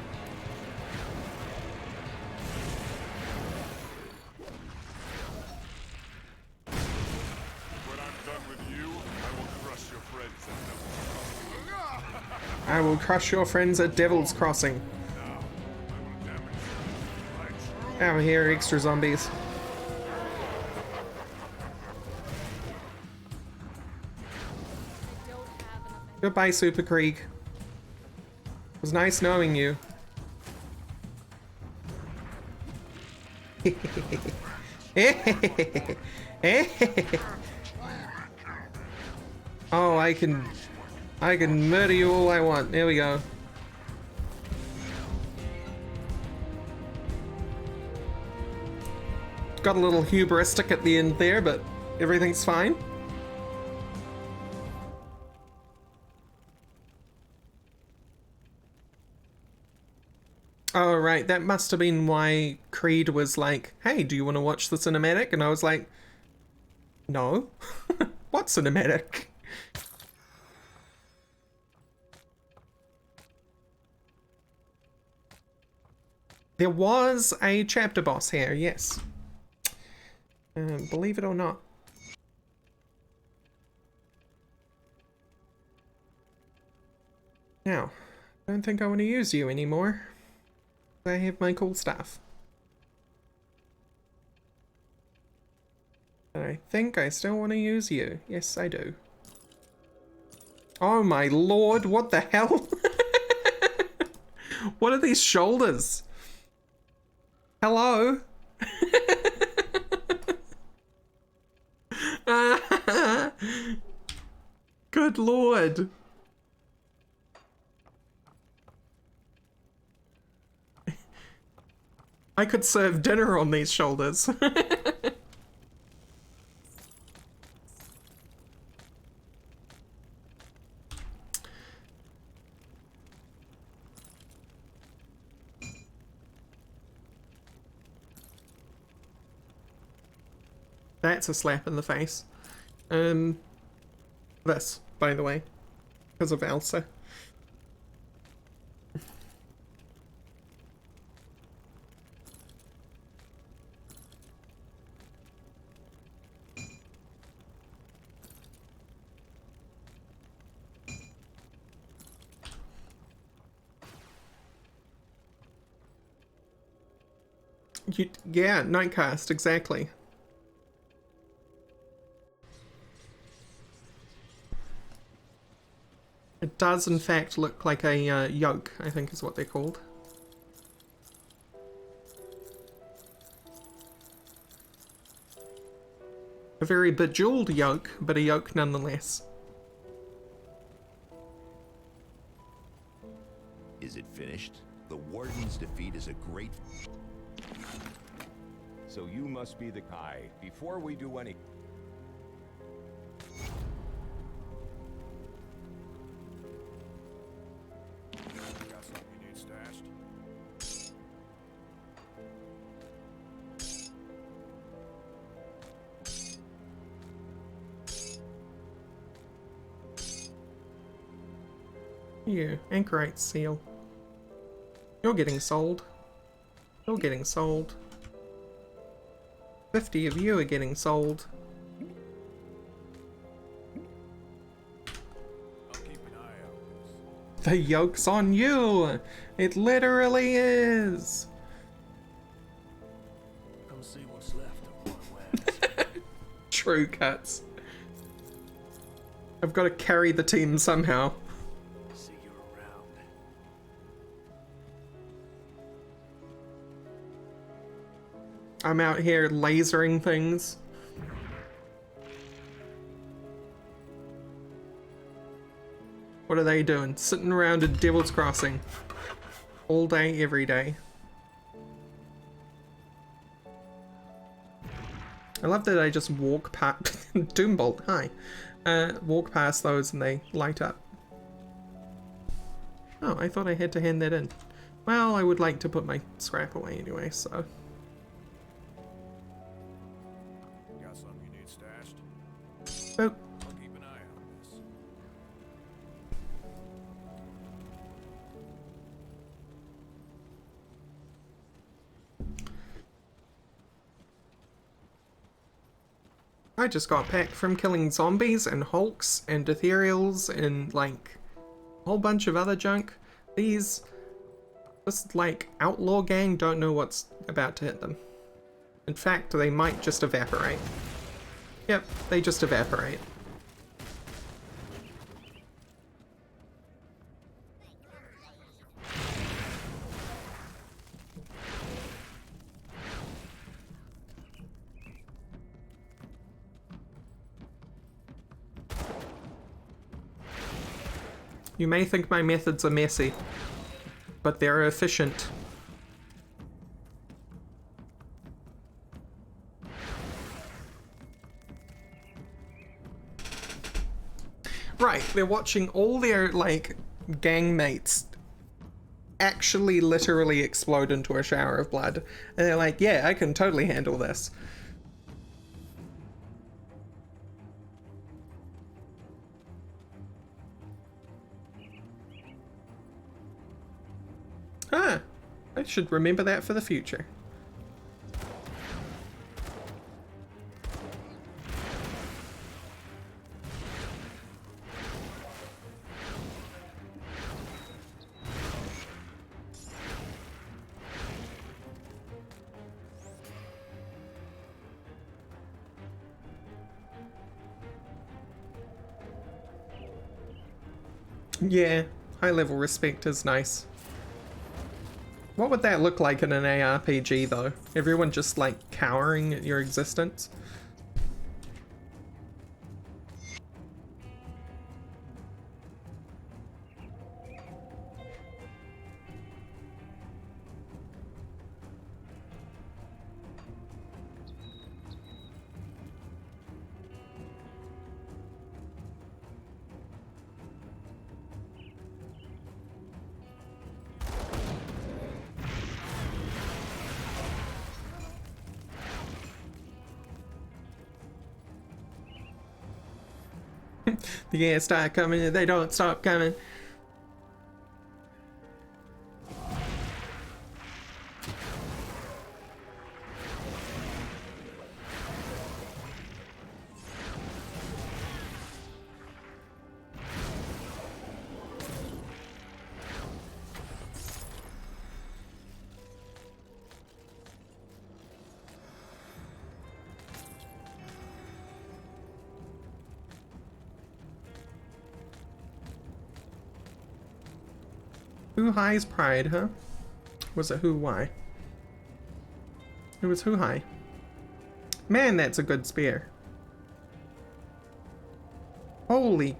I will crush your friends at Devil's Crossing. Out here, extra zombies. Goodbye, Super Krieg. It was nice knowing you. Oh, I can murder you all I want. There we go. Got a little hubristic at the end there, but everything's fine. Oh, right. That must have been why Creed was like, hey, do you want to watch the cinematic? And I was like, no. What cinematic? There was a chapter boss here, yes. Believe it or not. Now, I don't think I want to use you anymore. I have my cool stuff. But I think I still want to use you. Yes, I do. Oh my lord, what the hell? What are these shoulders? Hello? Good lord. I could serve dinner on these shoulders. That's a slap in the face. This, by the way, because of Elsa. Yeah, Nightcast, exactly. It does in fact look like a yoke, I think is what they're called. A very bejeweled yoke, but a yoke nonetheless. Is it finished? The Warden's defeat is a great... So you must be the guy. Before we do any... Got something you need stashed? You, anchorite seal. You're getting sold. You're getting sold. 50 of you are getting sold. I'll keep an eye out. The yoke's on you! It literally is! Come see what's left of what was. True cuts. I've got to carry the team somehow. See you around. I'm out here lasering things. What are they doing? Sitting around at Devil's Crossing. All day, every day. I love that I just walk past... Doombolt, hi. Walk past those and they light up. Oh, I thought I had to hand that in. Well, I would like to put my scrap away anyway, so... Got something you need stashed? Oh, I'll keep an eye on this. I just got back from killing zombies and hulks and ethereals and like a whole bunch of other junk. This like outlaw gang don't know what's about to hit them. In fact, they might just evaporate. Yep, they just evaporate. You may think my methods are messy, but they're efficient. Right, they're watching all their, like, gang mates actually literally explode into a shower of blood. And they're like, yeah, I can totally handle this. Huh. I should remember that for the future. Yeah, high level respect is nice. What would that look like in an ARPG though? Everyone just like cowering at your existence? The ants start coming and they don't stop coming. Who High's pride, huh? Was it Who Why? It was Who High. Man, that's a good spear. Holy.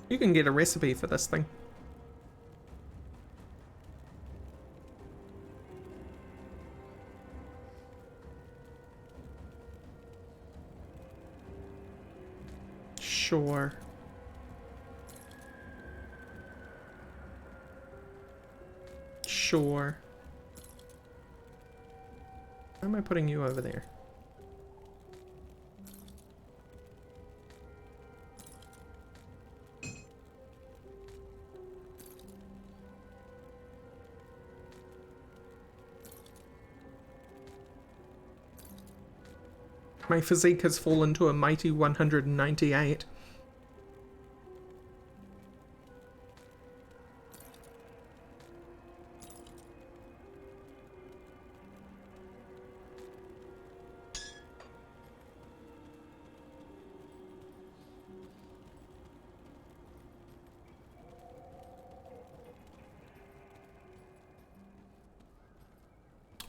You can get a recipe for this thing. Sure. Sure. Why am I putting you over there? My physique has fallen to a mighty 198.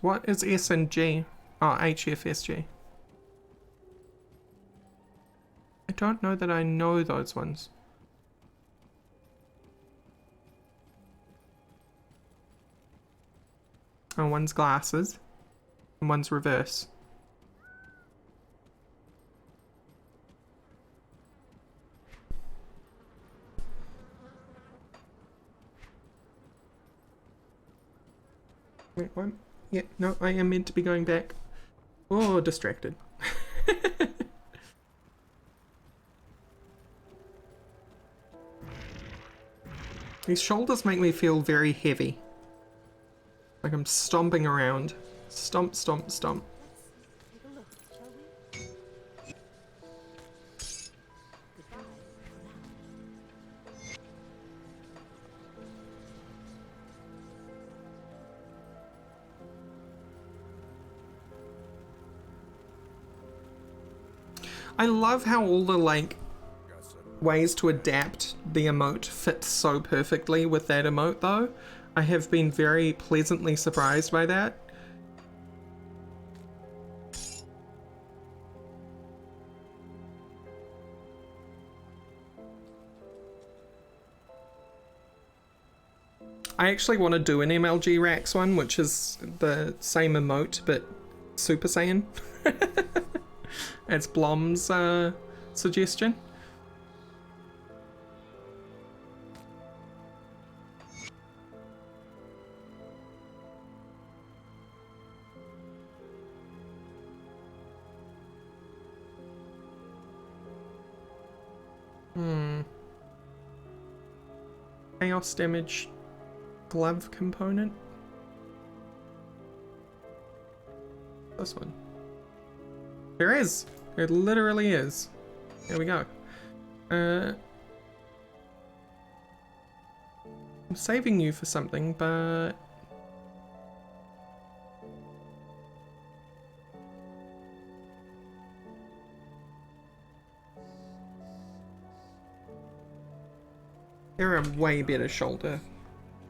What is S and G? Oh, HFSG. I don't know that I know those ones. Oh, one's glasses, and one's reverse. Wait, what? Yeah, no, I am meant to be going back. Oh, distracted. These shoulders make me feel very heavy. Like I'm stomping around. Stomp, stomp, stomp. Take a look, shall we? Goodbye for now. I love how all the, like, ways to adapt the emote fit so perfectly with that emote, though. I have been very pleasantly surprised by that. I actually want to do an MLG Rax one, which is the same emote, but Super Saiyan. It's Blom's suggestion. Chaos damage glove component. This one. There is. It literally is. There we go. I'm saving you for something, but there are way better shoulder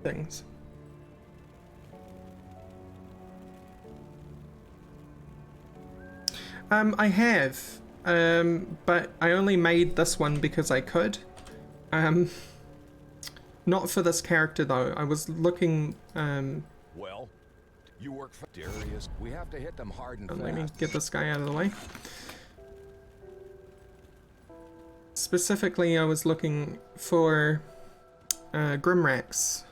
things. I have, but I only made this one because I could. Not for this character though. I was looking, Well, you work for Darius. We have to hit them hard and let me fast. get this guy out of the way. Specifically, I was looking for Grimrax.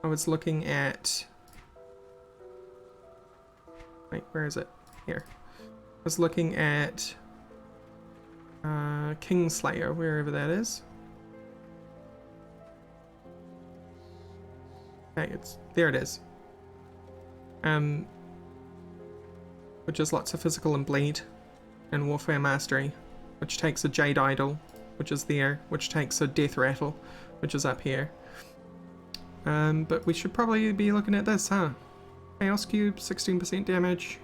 I was looking at... Wait, where is it? Here. I was looking at Kingslayer, wherever that is. Okay, there it is. Which is lots of physical and bleed, and warfare mastery, which takes a Jade Idol, which is there, which takes a Death Rattle, which is up here. But we should probably be looking at this, huh? Chaos Cube, 16% damage.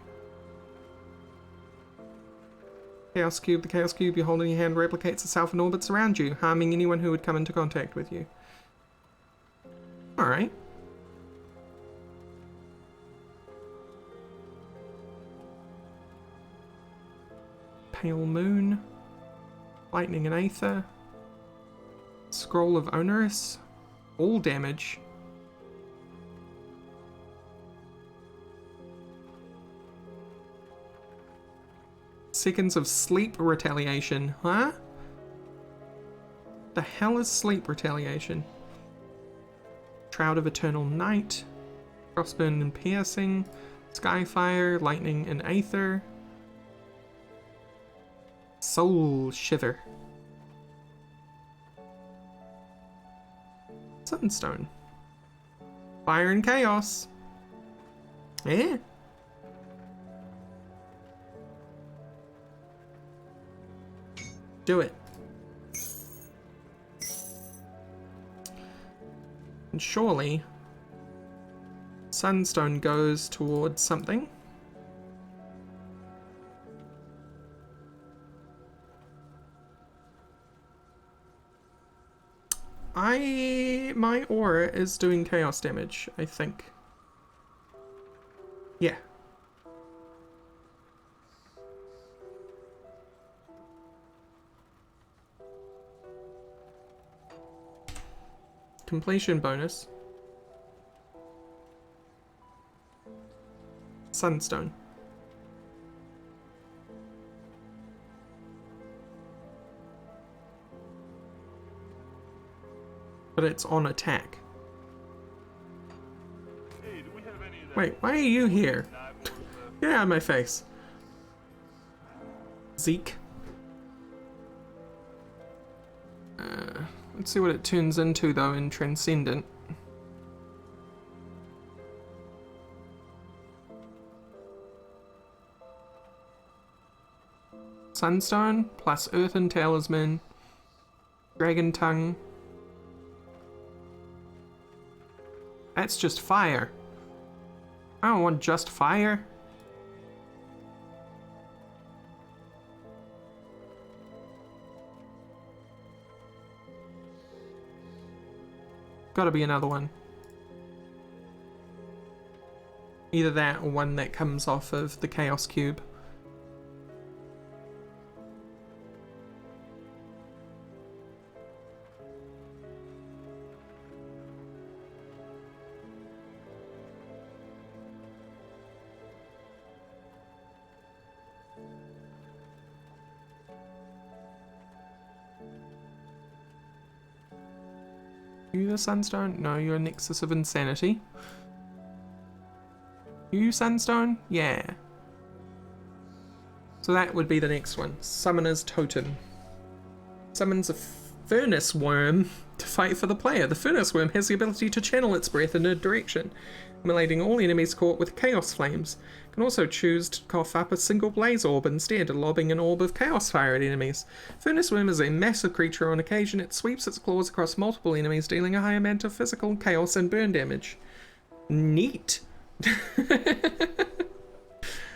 Chaos Cube, the Chaos Cube you hold in your hand replicates itself and orbits around you, harming anyone who would come into contact with you. Alright. Pale Moon. Lightning and Aether. Scroll of Onerous. All damage. Seconds of Sleep Retaliation. Huh? The hell is Sleep Retaliation? Shroud of Eternal Night. Frostburn and Piercing. Skyfire. Lightning and Aether. Soul Shiver. Sunstone. Fire and Chaos. Eh? Do it. And surely Sunstone goes towards something. My aura is doing chaos damage, I think. Yeah. Completion bonus. Sunstone. But it's on attack. Hey, do we have any of that? Wait, why are you here? Get out of my face. Zeke. Let's see what it turns into though in Transcendent. Sunstone plus Earthen Talisman. Dragon Tongue. That's just fire. I don't want just fire. Gotta be another one. Either that or one that comes off of the Chaos Cube. You the Sunstone? No, you're a Nexus of Insanity. You Sunstone? Yeah. So that would be the next one. Summoner's Totem. Summons a Furnace Worm to fight for the player. The Furnace Worm has the ability to channel its breath in a direction, immolating all enemies caught with Chaos Flames. It can also choose to cough up a single Blaze Orb instead, lobbing an orb of Chaos Fire at enemies. Furnace Worm is a massive creature. On occasion, it sweeps its claws across multiple enemies, dealing a high amount of physical, chaos, and burn damage. Neat!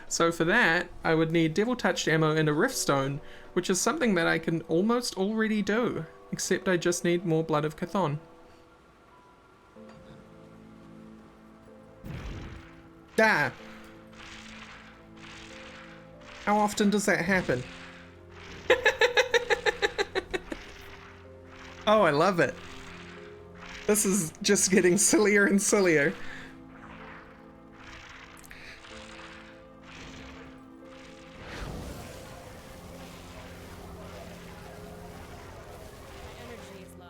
So for that, I would need Devil Touched Ammo and a Riftstone, which is something that I can almost already do, except I just need more Blood of Chthon. Ah! How often does that happen? Oh, I love it. This is just getting sillier and sillier. Energy is low.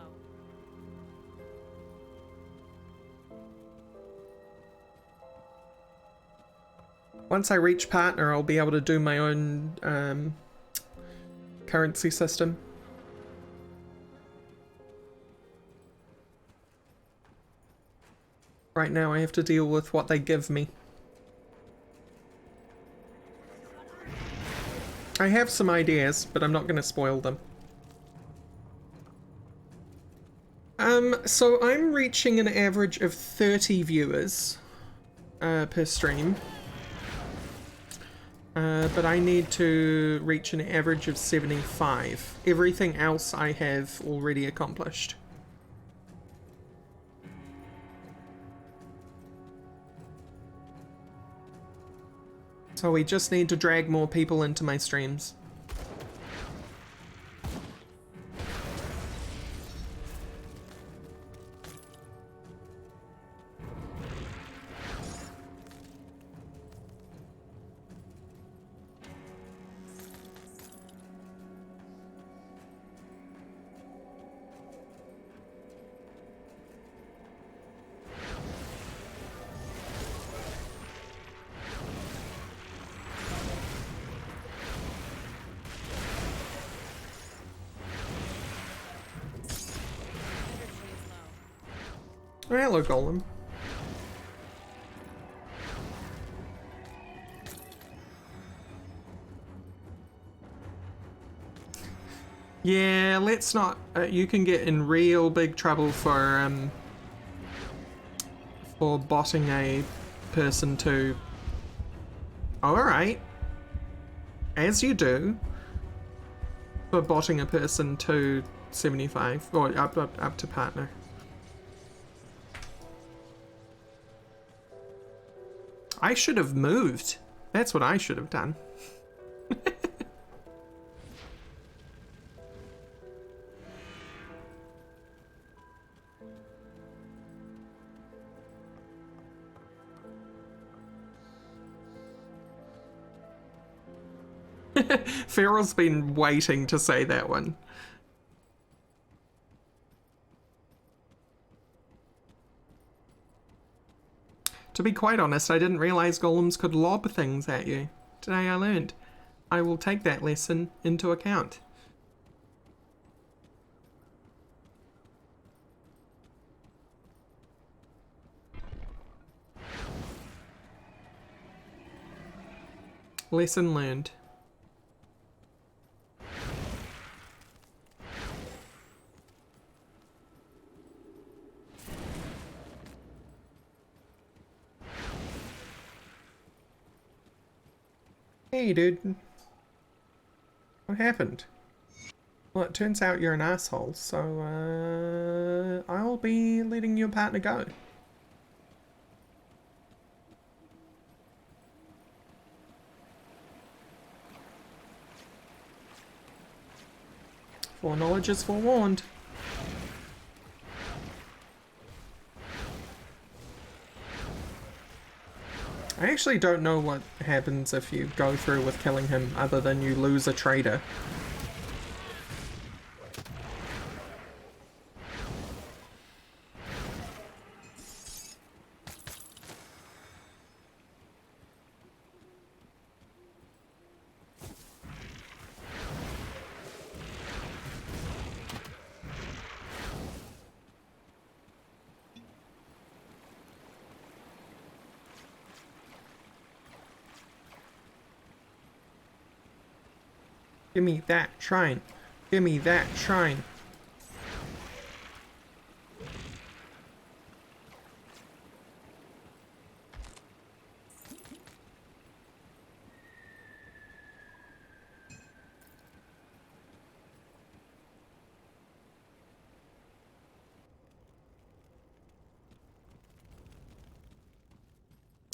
Once I reach partner, I'll be able to do my own currency system. Right now I have to deal with what they give me. I have some ideas, but I'm not going to spoil them. So I'm reaching an average of 30 viewers per stream. But I need to reach an average of 75. Everything else I have already accomplished. So we just need to drag more people into my streams. Oh, hello, Golem. Yeah, let's not. You can get in real big trouble for botting a person to. All right, as you do. For botting a person to 75 or up to partner. I should have moved. That's what I should have done. Farrell's been waiting to say that one. To be quite honest, I didn't realize golems could lob things at you. Today I learned. I will take that lesson into account. Lesson learned. Hey, dude. What happened? Well, it turns out you're an asshole, so, I'll be letting your partner go. Foreknowledge is forewarned. I actually don't know what happens if you go through with killing him, other than you lose a trader. Give me that shrine. Give me that shrine.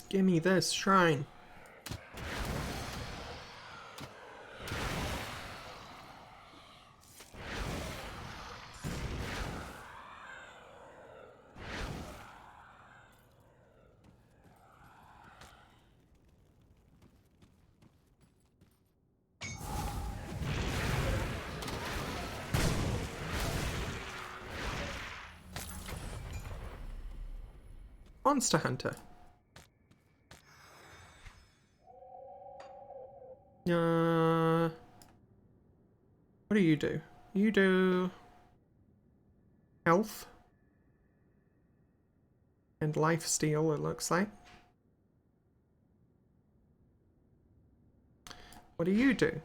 Give me this shrine. Monster Hunter. What do? You do health and life steal, it looks like. What do you do?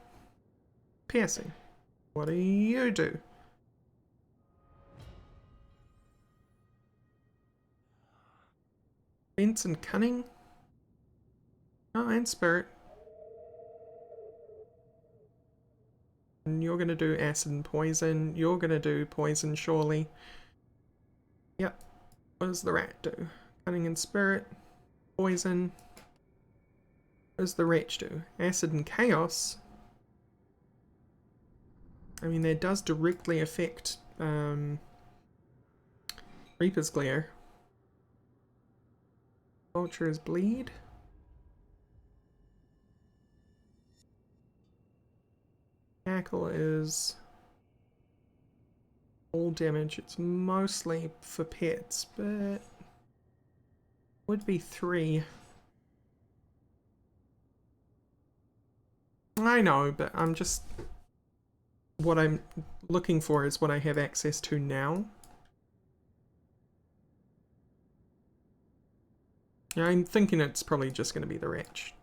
Piercing. What do you do? Fence and cunning. Oh, and spirit. And you're gonna do acid and poison. You're gonna do poison, surely. Yep. What does the rat do? Cunning and spirit. Poison. What does the wretch do? Acid and chaos. I mean, that does directly affect Reaper's Glare. Vulture's bleed. Tackle is all damage. It's mostly for pets, but would be 3. I know, but I'm just... What I'm looking for is what I have access to now. I'm thinking it's probably just going to be the wretch.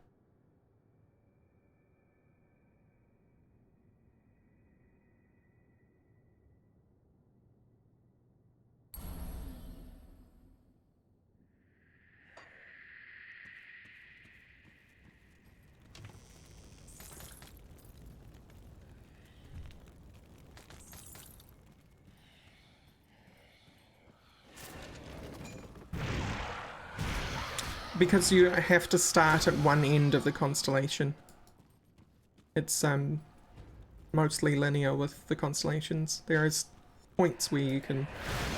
Because you have to start at one end of the constellation. It's mostly linear with the constellations. There is points where you can,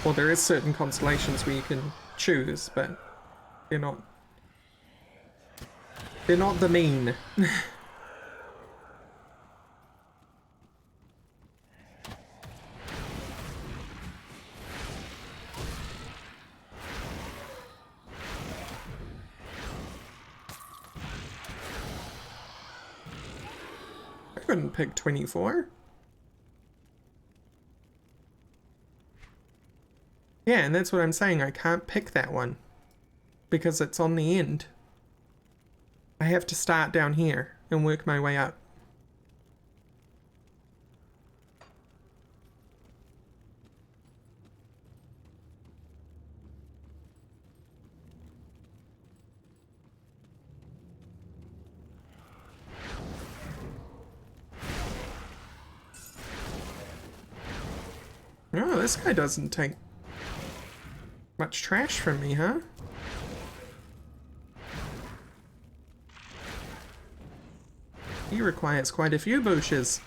or there is certain constellations where you can choose, but they're not the mean. I couldn't pick 24. Yeah, and that's what I'm saying. I can't pick that one because it's on the end. I have to start down here and work my way up. Oh, this guy doesn't take much trash from me, huh? He requires quite a few bushes.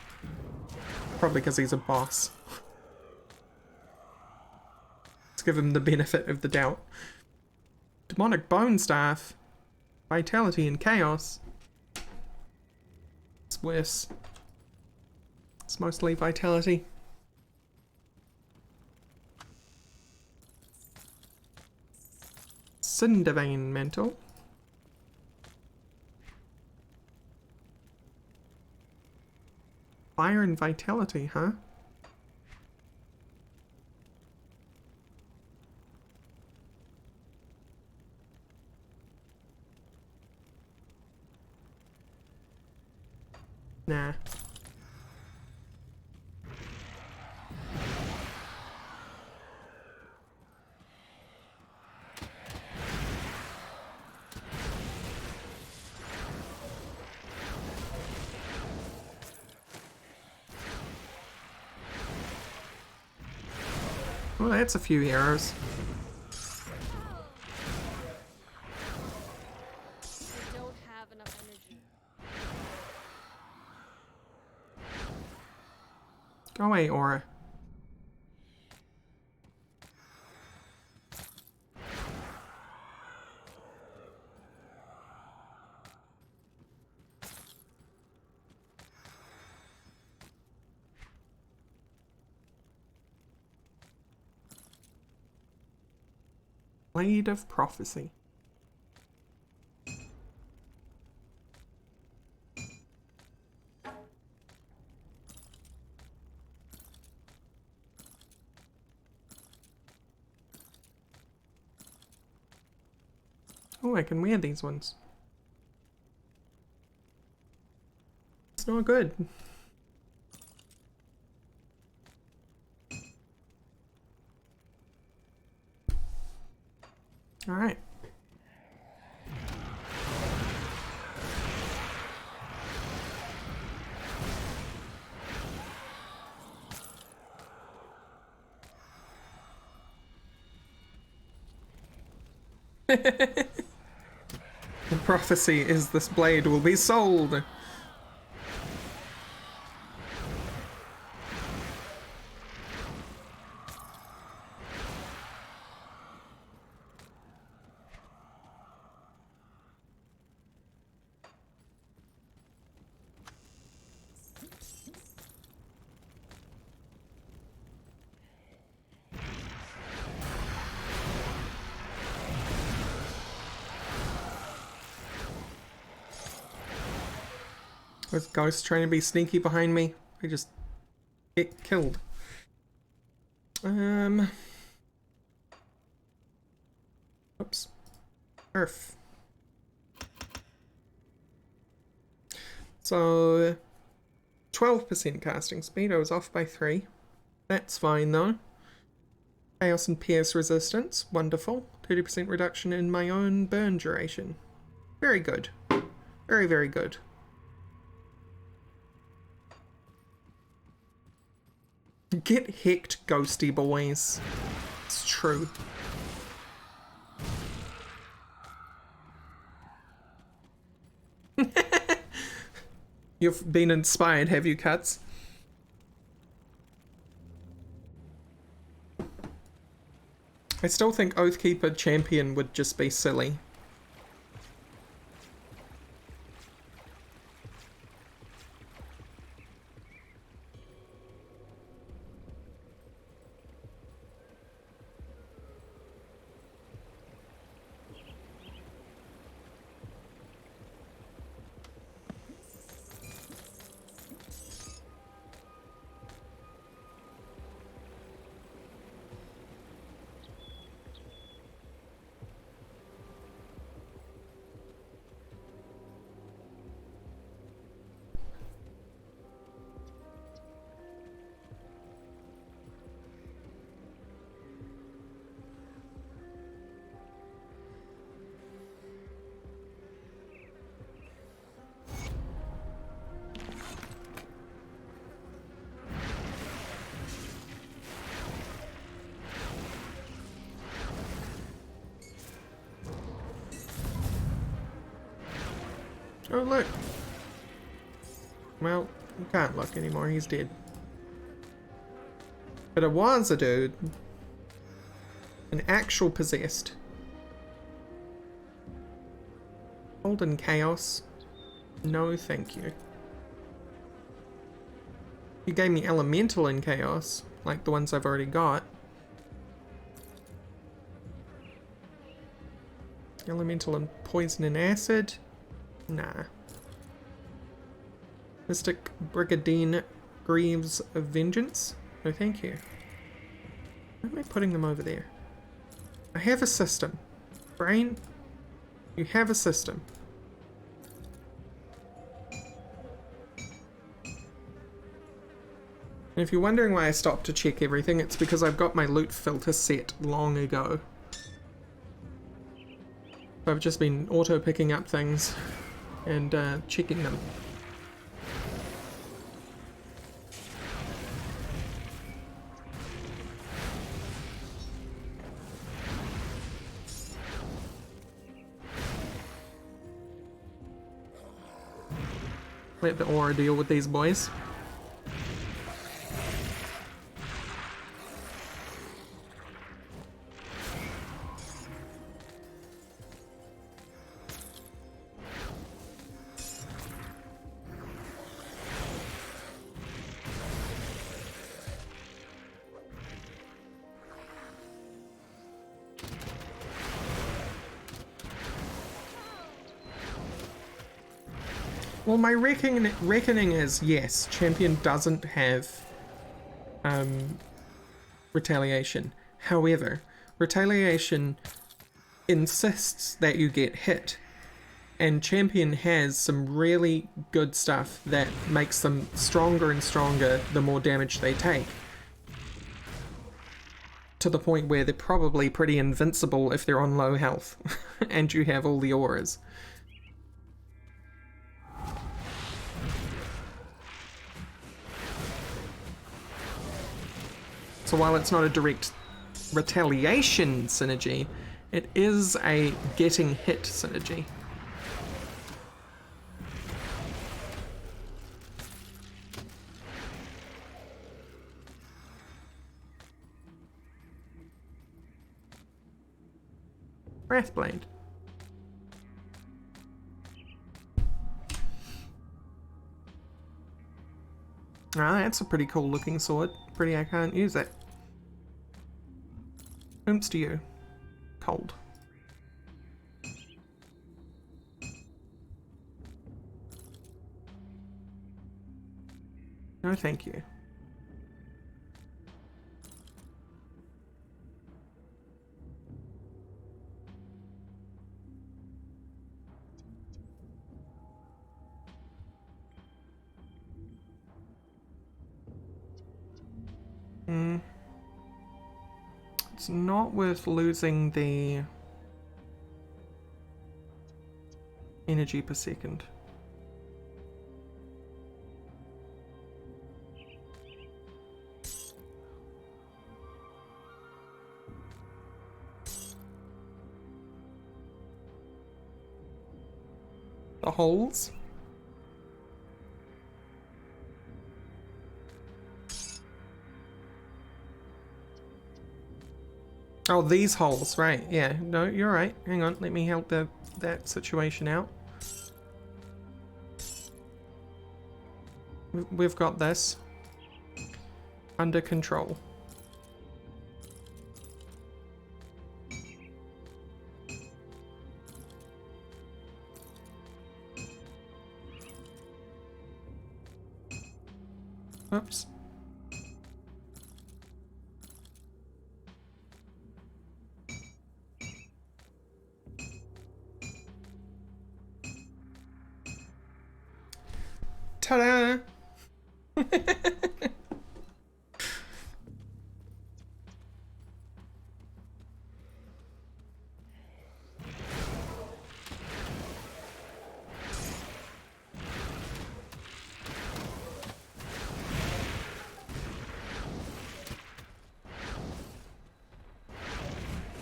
Probably because he's a boss. Let's give him the benefit of the doubt. Demonic Bone Staff. Vitality and Chaos. It's worse. It's mostly Vitality. Cindervane Mental. Fire and Vitality, huh? Nah. Well, that's a few arrows. I don't have enough energy. Go away, Aura. Blade of Prophecy. Oh, I can wear these ones. It's not good. Alright. The prophecy is this blade will be sold. With Ghost trying to be sneaky behind me, I just get killed. Oops. Earth. So 12% casting speed. I was off by 3. That's fine though. Chaos and pierce resistance. Wonderful. 30% reduction in my own burn duration. Very good. Very, very good. Get hecked, ghosty boys. It's true. You've been inspired, have you, Cuts? I still think Oathkeeper Champion would just be silly. Oh, look. Well, you can't look anymore. He's dead. But it was a dude. An actual possessed. Golden Chaos. No, thank you. You gave me Elemental in Chaos, like the ones I've already got. Elemental and Poison and Acid. Nah. Mystic Brigandine Greaves of Vengeance. No, thank you. Why am I putting them over there? I have a system. Brain, you have a system. And if you're wondering why I stopped to check everything, it's because I've got my loot filter set long ago. So I've just been auto-picking up things and checking them. Let the aura deal with these boys. Well, my reckoning is, yes, Champion doesn't have retaliation. However, retaliation insists that you get hit. And Champion has some really good stuff that makes them stronger and stronger the more damage they take. To the point where they're probably pretty invincible if they're on low health and you have all the auras. So while it's not a direct retaliation synergy, It is a getting hit synergy. Breathblade. Ah, that's a pretty cool looking sword. Pretty I can't use it. Oops to you. Cold. No thank you. It's not worth losing the energy per second. The holes? Oh, these holes, right, yeah. No, you're right. Hang on, let me help that situation out. We've got this. Under control. Oops. Ta-da!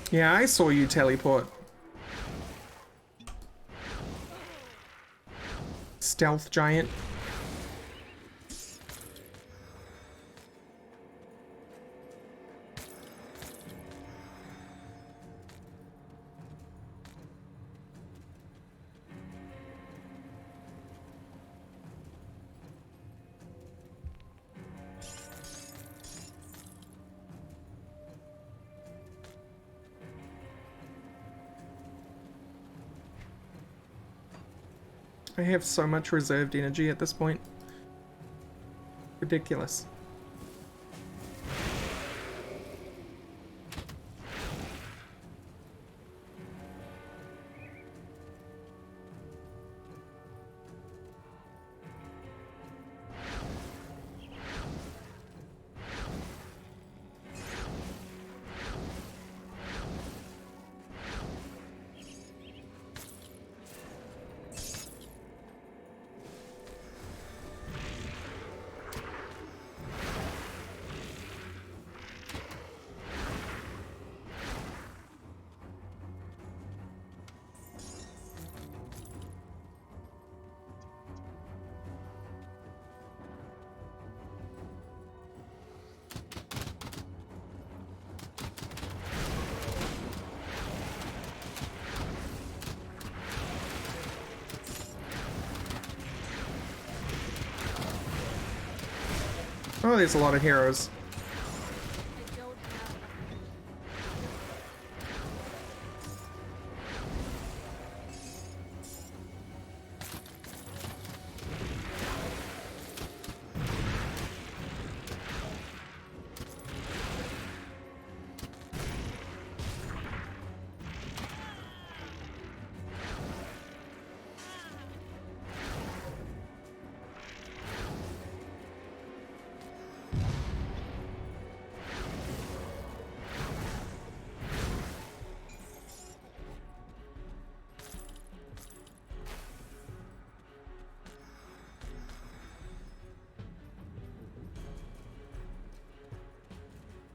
Yeah, I saw you teleport. Stealth giant. I have so much reserved energy at this point. Ridiculous. Oh, there's a lot of heroes. I don't have enough energy.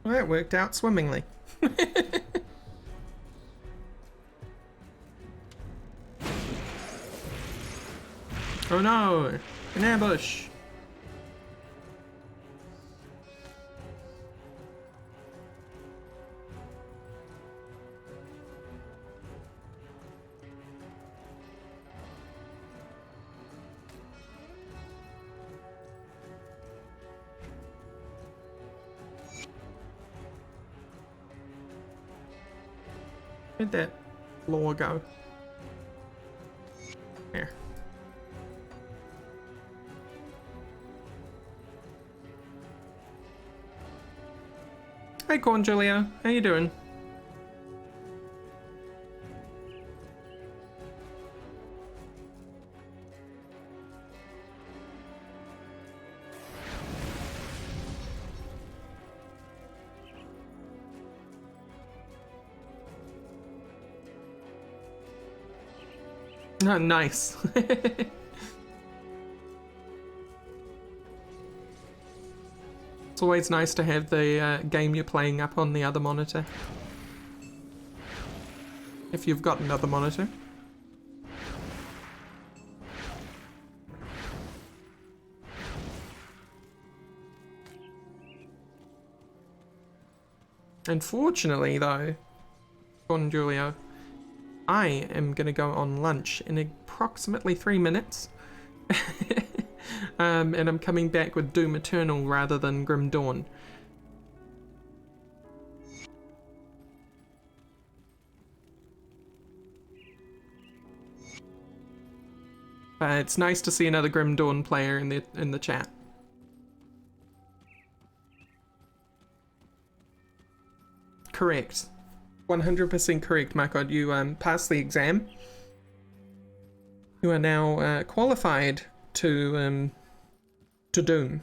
Well, that worked out swimmingly. Oh no! An ambush! Where'd that floor go? There. Hey Corn Julia, how you doing? Oh, nice. It's always nice to have the game you're playing up on the other monitor. If you've got another monitor. Unfortunately though, Con Julio, I am gonna go on lunch in approximately 3 minutes. And I'm coming back with Doom Eternal rather than Grim Dawn. It's nice to see another Grim Dawn player in the chat. Correct. 100% correct, my god. You passed the exam. You are now qualified to Doom.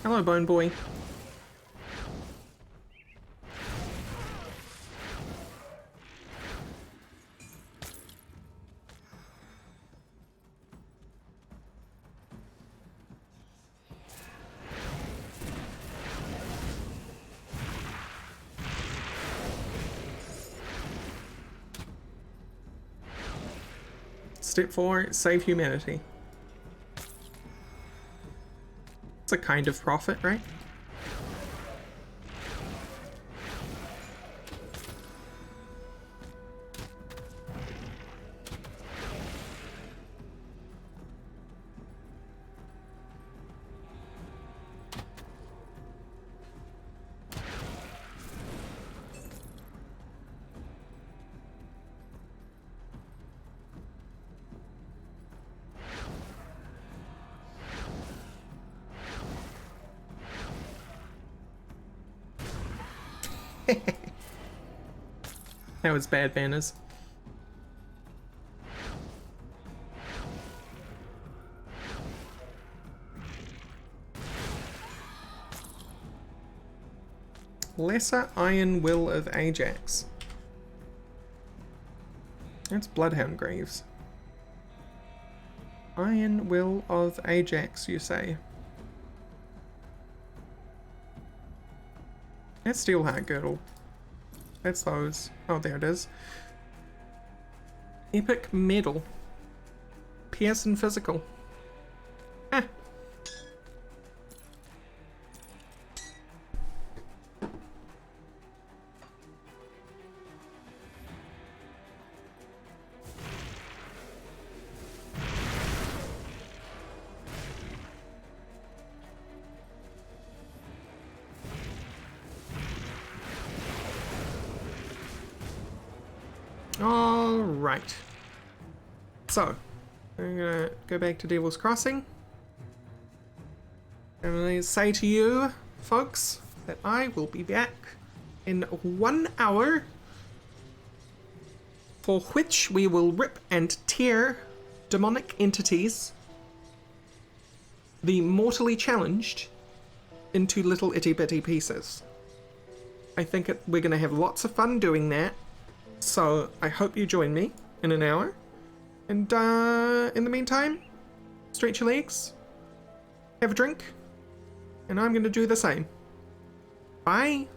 Hello, Bone Boy. Step 4, save humanity. It's a kind of profit, right? That was bad manners. Lesser Iron Will of Ajax. That's Bloodhound Graves. Iron Will of Ajax, you say? That's Steelheart Girdle. That's those. Oh, there it is. Epic Medal. Pearson Physical. Ah. Alright. So, I'm gonna go back to Devil's Crossing. And I say to you, folks, that I will be back in 1 hour, for which we will rip and tear demonic entities, the mortally challenged, into little itty bitty pieces. I think we're gonna have lots of fun doing that. So I hope you join me in an hour. And in the meantime, stretch your legs, have a drink, and I'm going to do the same. Bye.